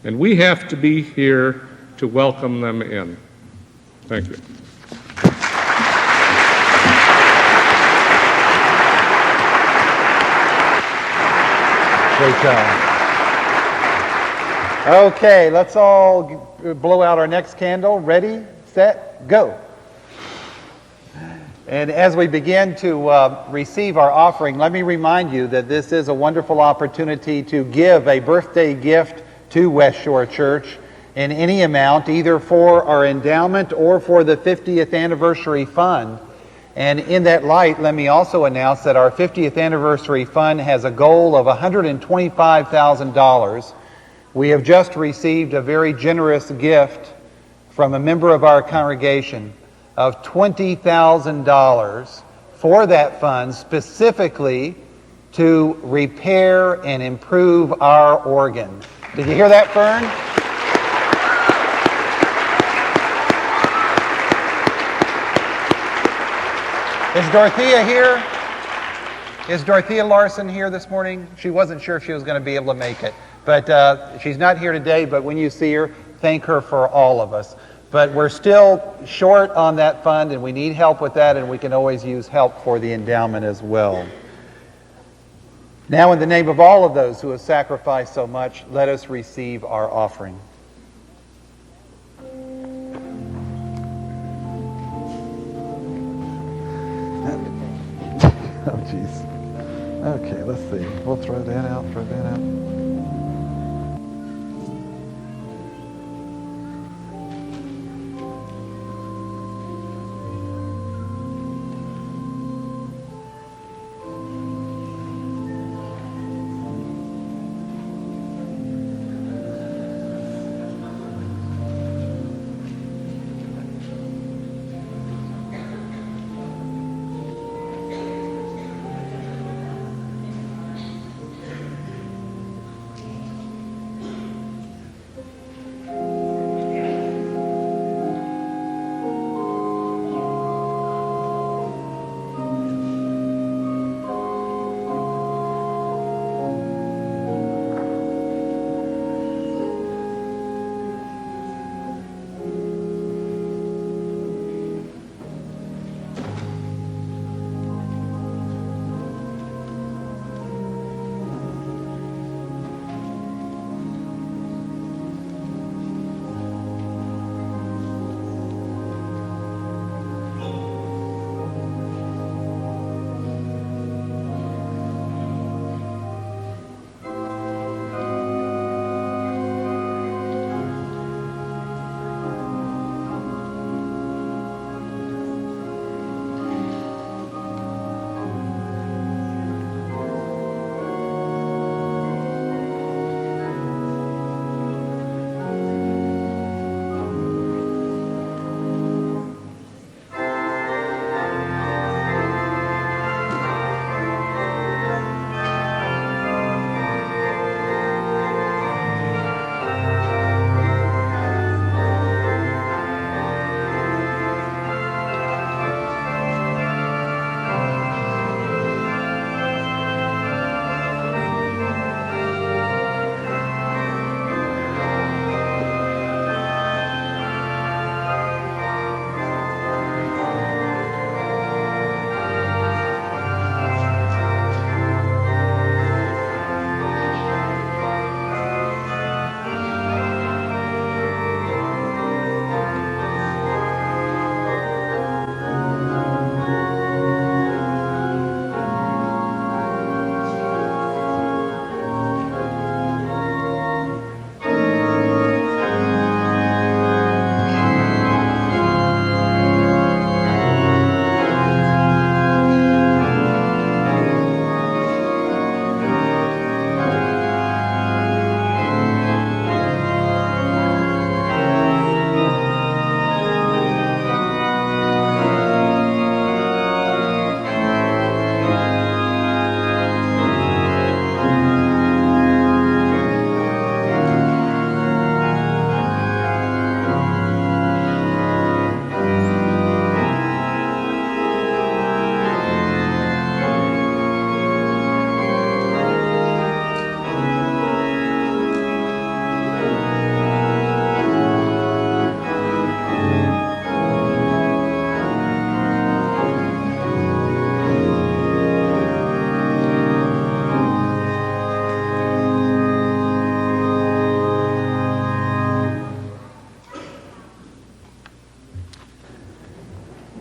and we have to be here to welcome them in. Thank you. Great job. Okay, let's all blow out our next candle. Ready, set, go. And as we begin to receive our offering, let me remind you that this is a wonderful opportunity to give a birthday gift to West Shore Church in any amount, either for our endowment or for the 50th anniversary fund. And in that light, let me also announce that our 50th anniversary fund has a goal of $125,000. We have just received a very generous gift from a member of our congregation of $20,000 for that fund, specifically to repair and improve our organ. Did you hear that, Fern? Is Dorothea here? Is Dorothea Larson here this morning? She wasn't sure if she was going to be able to make it. But she's not here today, but when you see her, thank her for all of us. But we're still short on that fund, and we need help with that, and we can always use help for the endowment as well. Now, in the name of all of those who have sacrificed so much, let us receive our offering. Oh, jeez. Okay, let's see. We'll throw that out.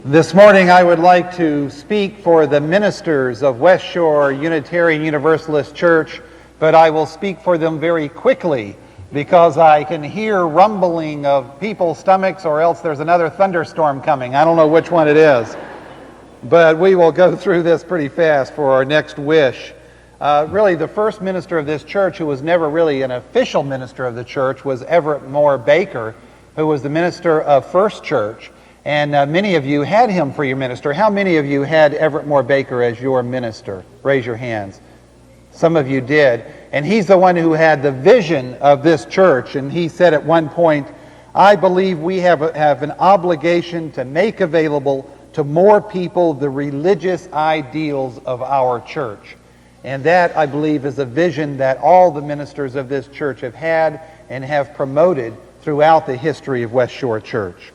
This morning I would like to speak for the ministers of West Shore Unitarian Universalist Church, but I will speak for them very quickly because I can hear rumbling of people's stomachs, or else there's another thunderstorm coming. I don't know which one it is, but we will go through this pretty fast for our next wish. Really, the first minister of this church, who was never really an official minister of the church, was Everett Moore Baker, who was the minister of First Church. And many of you had him for your minister. How many of you had Everett Moore Baker as your minister? Raise your hands. Some of you did. And he's the one who had the vision of this church. And he said at one point, I believe we have an obligation to make available to more people the religious ideals of our church. And that, I believe, is a vision that all the ministers of this church have had and have promoted throughout the history of West Shore Church.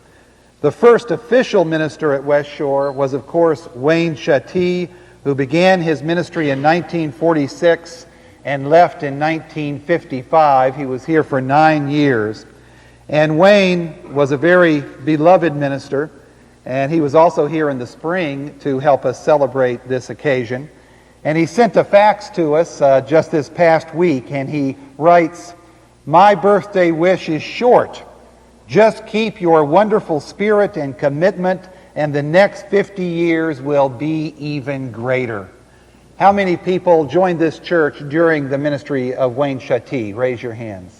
The first official minister at West Shore was, of course, Wayne Chattee, who began his ministry in 1946 and left in 1955. He was here for 9 years. And Wayne was a very beloved minister, and he was also here in the spring to help us celebrate this occasion. And he sent a fax to us just this past week, and he writes, "My birthday wish is short. Just keep your wonderful spirit and commitment, and the next 50 years will be even greater." How many people joined this church during the ministry of Wayne Chattee? Raise your hands.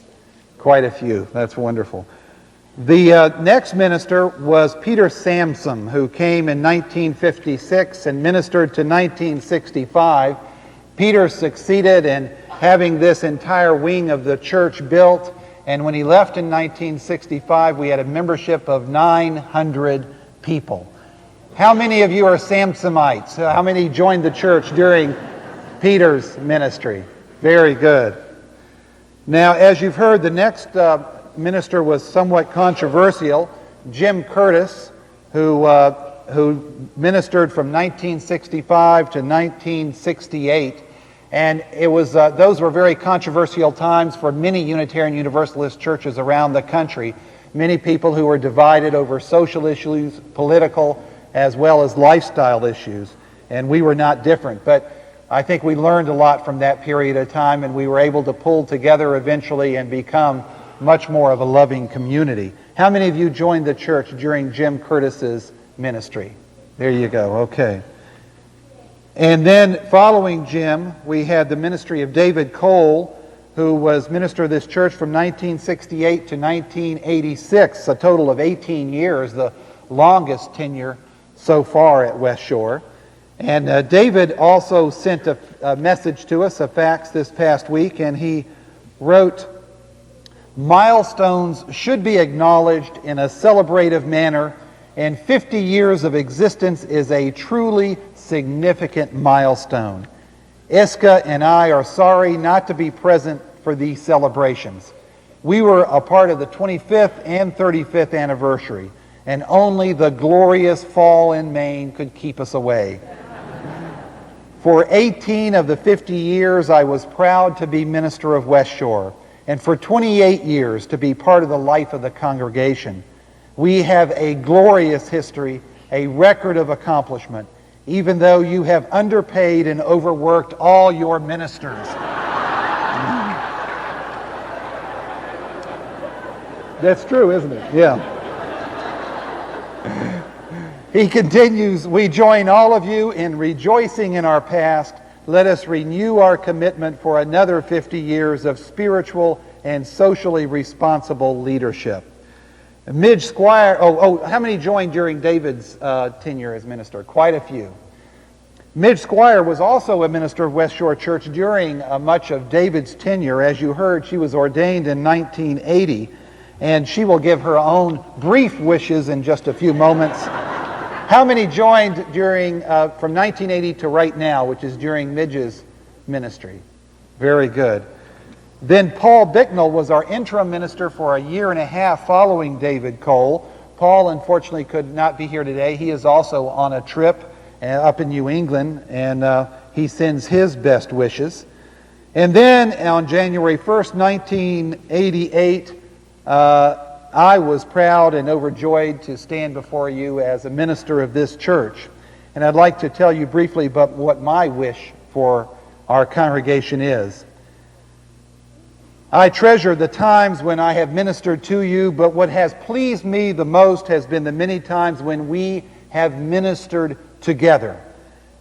Quite a few. That's wonderful. The next minister was Peter Samson, who came in 1956 and ministered to 1965. Peter succeeded in having this entire wing of the church built. And when he left in 1965, we had a membership of 900 people. How many of you are Samsonites? How many joined the church during Peter's ministry? Very good. Now, as you've heard, the next minister was somewhat controversial. Jim Curtis, who ministered from 1965 to 1968. And it was those were very controversial times for many Unitarian Universalist churches around the country. Many people who were divided over social issues, political, as well as lifestyle issues. And we were not different. But I think we learned a lot from that period of time, and we were able to pull together eventually and become much more of a loving community. How many of you joined the church during Jim Curtis's ministry? There you go. Okay. And then following Jim, we had the ministry of David Cole, who was minister of this church from 1968 to 1986, a total of 18 years, the longest tenure so far at West Shore. And David also sent a message to us, a fax this past week, and he wrote, "Milestones should be acknowledged in a celebrative manner, and 50 years of existence is a truly significant milestone. Iska and I are sorry not to be present for these celebrations. We were a part of the 25th and 35th anniversary, and only the glorious fall in Maine could keep us away. For 18 of the 50 years, I was proud to be minister of West Shore, and for 28 years to be part of the life of the congregation. We have a glorious history, a record of accomplishment, even though you have underpaid and overworked all your ministers." That's true, isn't it? Yeah. He continues, "We join all of you in rejoicing in our past. Let us renew our commitment for another 50 years of spiritual and socially responsible leadership." Midge Skwire, how many joined during David's tenure as minister? Quite a few. Midge Skwire was also a minister of West Shore Church during much of David's tenure. As you heard, she was ordained in 1980, and she will give her own brief wishes in just a few moments. How many joined during from 1980 to right now, which is during Midge's ministry? Very good. Then Paul Bicknell was our interim minister for a year and a half following David Cole. Paul, unfortunately, could not be here today. He is also on a trip up in New England, and he sends his best wishes. And then on January 1st, 1988, I was proud and overjoyed to stand before you as a minister of this church. And I'd like to tell you briefly about what my wish for our congregation is. I treasure the times when I have ministered to you, but what has pleased me the most has been the many times when we have ministered together.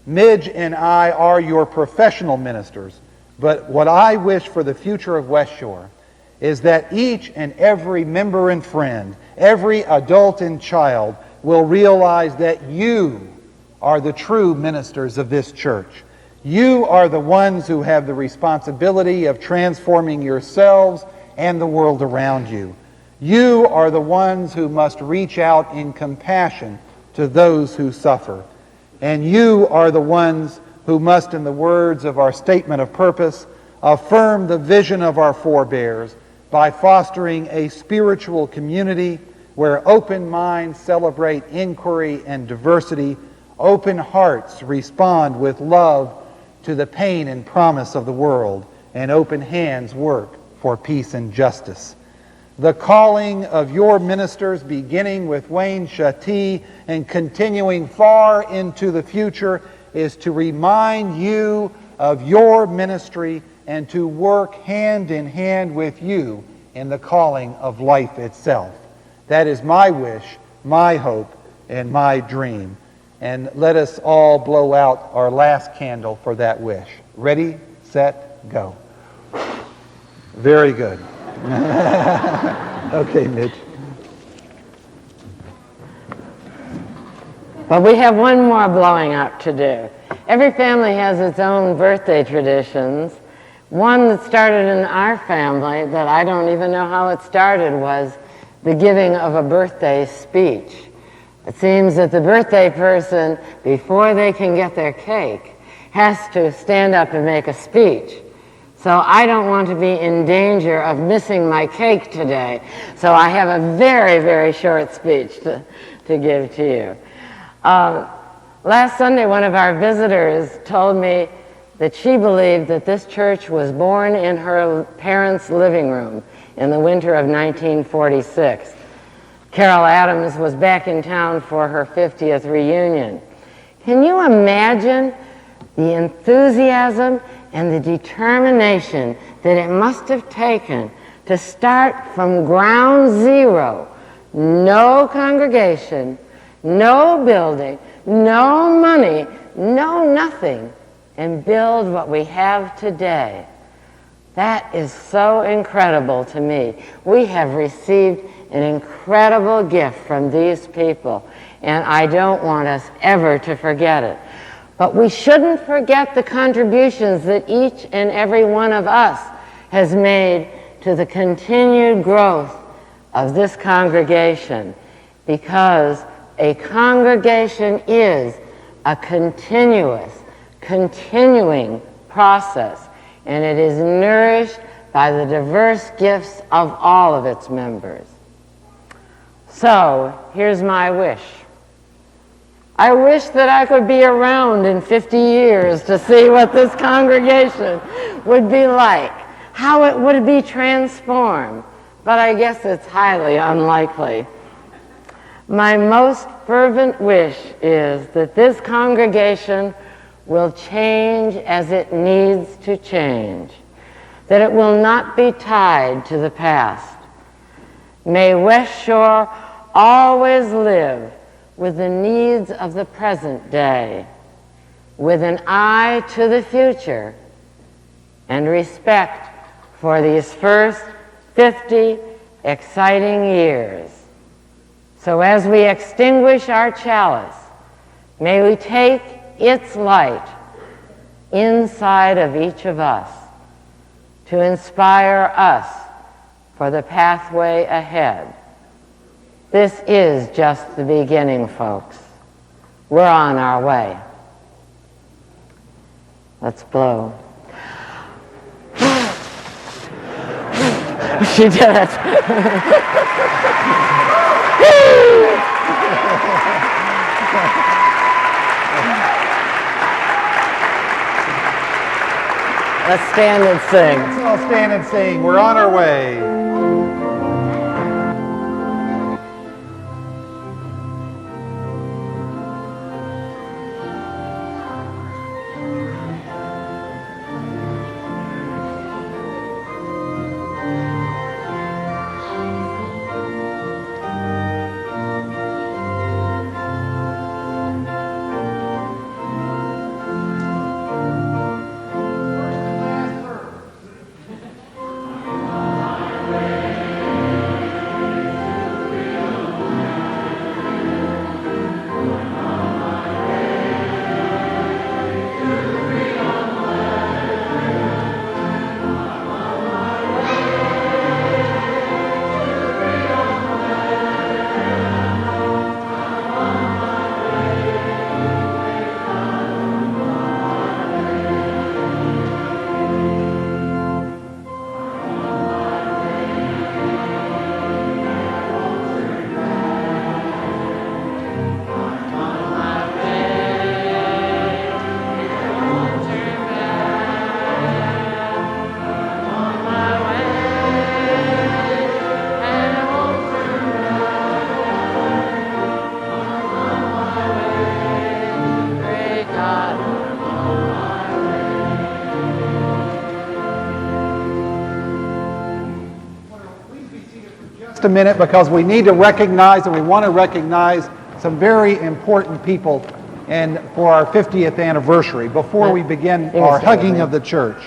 Midge and I are your professional ministers, but what I wish for the future of West Shore is that each and every member and friend, every adult and child will realize that you are the true ministers of this church. You are the ones who have the responsibility of transforming yourselves and the world around you. You are the ones who must reach out in compassion to those who suffer. And you are the ones who must, in the words of our statement of purpose, affirm the vision of our forebears by fostering a spiritual community where open minds celebrate inquiry and diversity, open hearts respond with love to the pain and promise of the world, and open hands work for peace and justice. The calling of your ministers, beginning with Wayne Shatee and continuing far into the future, is to remind you of your ministry and to work hand in hand with you in the calling of life itself. That is my wish, my hope, and my dream. And let us all blow out our last candle for that wish. Ready, set, go. Very good. Okay, Midge. But we have one more blowing up to do. Every family has its own birthday traditions. One that started in our family that I don't even know how it started was the giving of a birthday speech. It seems that the birthday person, before they can get their cake, has to stand up and make a speech. So I don't want to be in danger of missing my cake today. So I have a very, very short speech to give to you. Last Sunday, one of our visitors told me that she believed that this church was born in her parents' living room in the winter of 1946. Carol Adams was back in town for her 50th reunion. Can you imagine the enthusiasm and the determination that it must have taken to start from ground zero? No congregation, no building, no money, no nothing, and build what we have today. That is so incredible to me. We have received an incredible gift from these people, and I don't want us ever to forget it. But we shouldn't forget the contributions that each and every one of us has made to the continued growth of this congregation, because a congregation is a continuing process, and it is nourished by the diverse gifts of all of its members. So, here's my wish. I wish that I could be around in 50 years to see what this congregation would be like, how it would be transformed, but I guess it's highly unlikely. My most fervent wish is that this congregation will change as it needs to change, that it will not be tied to the past. May West Shore always live with the needs of the present day, with an eye to the future, and respect for these first 50 exciting years. So as we extinguish our chalice, may we take its light inside of each of us to inspire us for the pathway ahead. This is just the beginning, folks. We're on our way. Let's blow. She did it. Let's stand and sing. Let's all stand and sing. We're on our way. just a minute because we need to recognize, and we want to recognize some very important people and for our 50th anniversary before we begin our hugging of the church.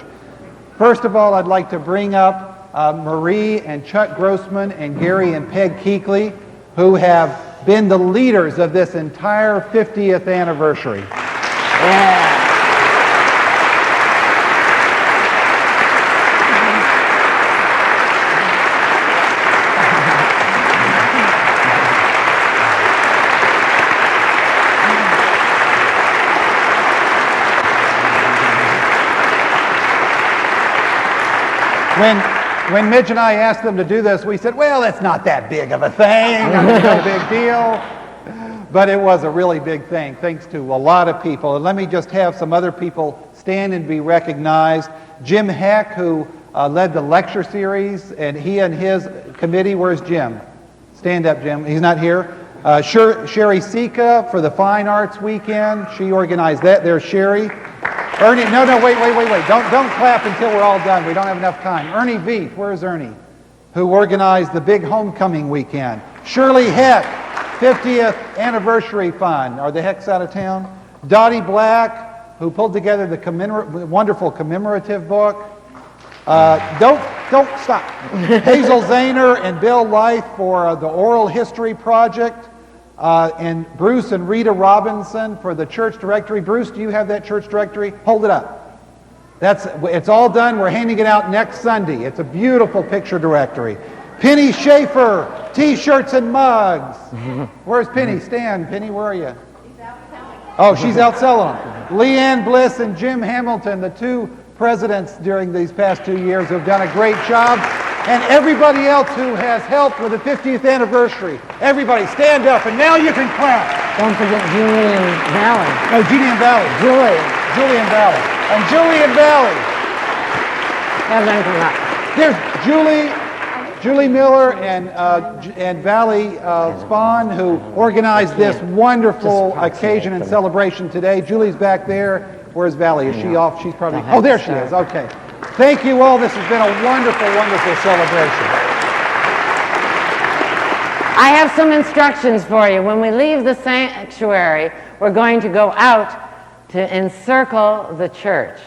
First of all, I'd like to bring up Marie and Chuck Grossman and Gary and Peg Keekley, who have been the leaders of this entire 50th anniversary. Yeah. When Midge and I asked them to do this, we said, well, it's not that big of a thing. It's no big deal. But it was a really big thing, thanks to a lot of people. And let me just have some other people stand and be recognized. Jim Heck, who led the lecture series, and he and his committee. Where's Jim? Stand up, Jim. He's not here. Sherry Sika for the Fine Arts Weekend. She organized that. There's Sherry. Ernie, no, wait. Don't clap until we're all done. We don't have enough time. Ernie Veith, where's Ernie? Who organized the big homecoming weekend. Shirley Heck, 50th Anniversary Fund. Are the Hecks out of town? Dottie Black, who pulled together the wonderful commemorative book. Don't stop. Hazel Zahner and Bill Leith for the Oral History Project. And Bruce and Rita Robinson for the church directory. Bruce, do you have that church directory? Hold it up. It's all done. We're handing it out next Sunday. It's a beautiful picture directory. Penny Schafer, T-shirts and mugs. Where's Penny? Stand. Penny, where are you? She's out selling. Oh, she's out selling them. Liane Bliss and Jim Hamilton, the two presidents during these past 2 years, who have done a great job. And everybody else who has helped with the 50th anniversary. Everybody stand up, and now you can clap. Don't forget Julian Valley. No, Julian Valley. Julian Valley. And Julian Valley. Have them come up. There's Julie Miller and Valley Spahn, who organized this wonderful occasion and celebration today. Julie's back there. Where's Valley? Is she off? She's probably... Oh, there she is. Okay. Thank you all. This has been a wonderful, wonderful celebration. I have some instructions for you. When we leave the sanctuary, we're going to go out to encircle the church.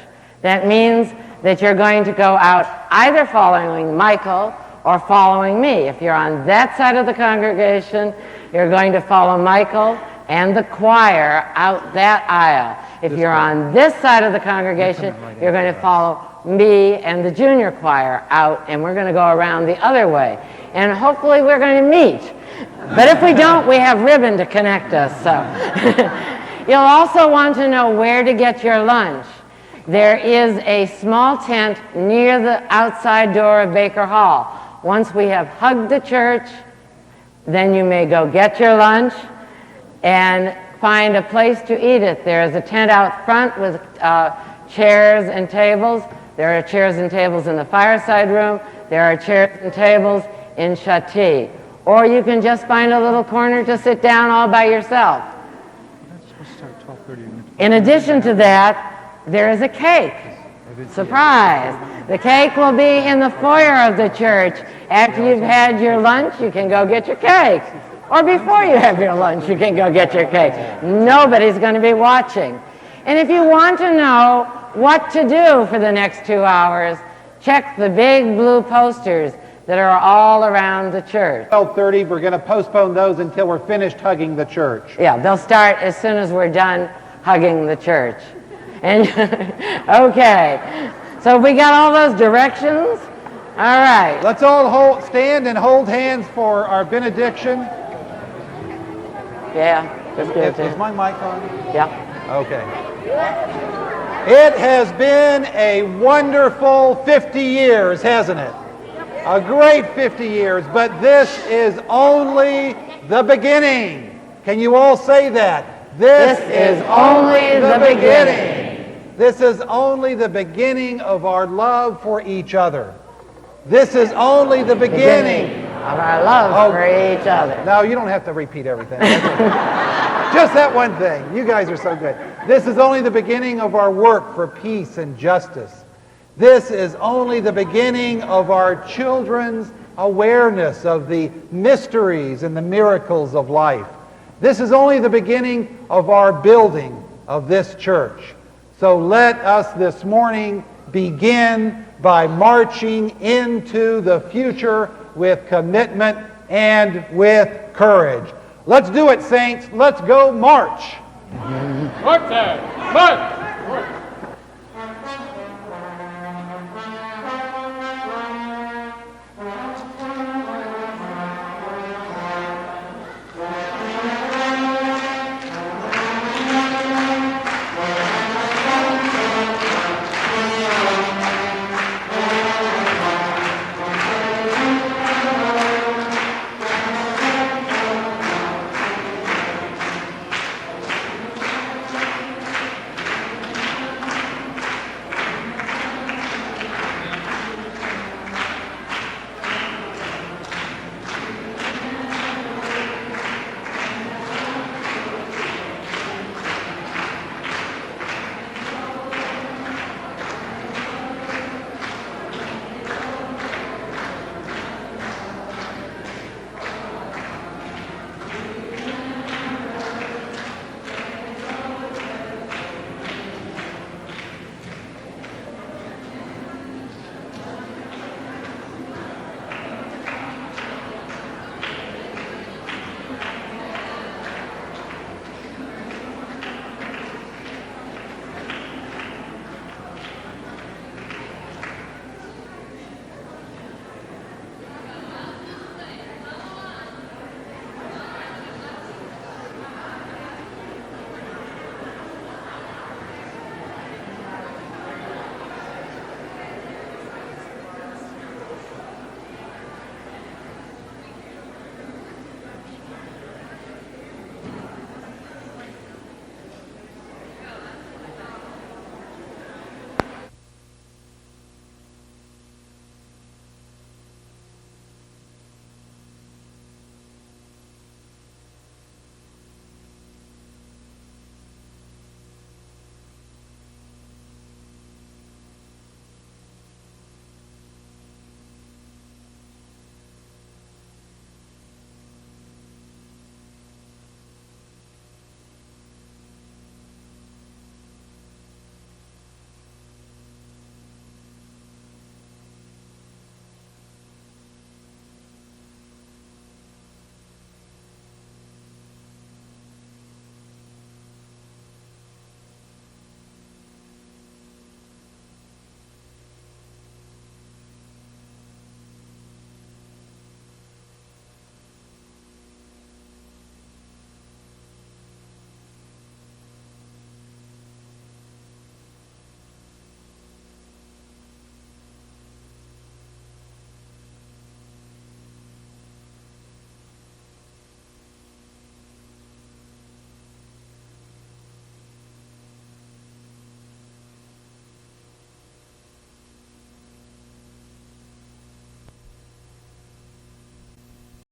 That means that you're going to go out either following Michael or following me. If you're on that side of the congregation, you're going to follow Michael and the choir out that aisle. If you're on this side of the congregation, you're going to follow me and the junior choir out, and we're going to go around the other way. And hopefully we're going to meet. But if we don't, we have ribbon to connect us. So you'll also want to know where to get your lunch. There is a small tent near the outside door of Baker Hall. Once we have hugged the church, then you may go get your lunch and find a place to eat it. There is a tent out front with chairs and tables. There are chairs and tables in the fireside room. There are chairs and tables in Chatti. Or you can just find a little corner to sit down all by yourself. In addition to that, there is a cake. Surprise! The cake will be in the foyer of the church. After you've had your lunch, you can go get your cake. Or before you have your lunch, you can go get your cake. Nobody's going to be watching. And if you want to know what to do for the next 2 hours, check the big blue posters that are all around the church. 12:30, we're going to postpone those until we're finished hugging the church. Yeah, they'll start as soon as we're done hugging the church. And okay, so we got all those directions? All right. Let's all stand and hold hands for our benediction. Yeah, that's good too. Is my mic on? Yeah. Okay. It has been a wonderful 50 years, hasn't it? A great 50 years, but this is only the beginning. Can you all say that? This is only the beginning. This is only the beginning of our love for each other. This is only the beginning of our love for each other. No, you don't have to repeat everything. Just that one thing. You guys are so good. This is only the beginning of our work for peace and justice. This is only the beginning of our children's awareness of the mysteries and the miracles of life. This is only the beginning of our building of this church. So let us this morning begin by marching into the future with commitment and with courage. Let's do it, saints. Let's go march. March!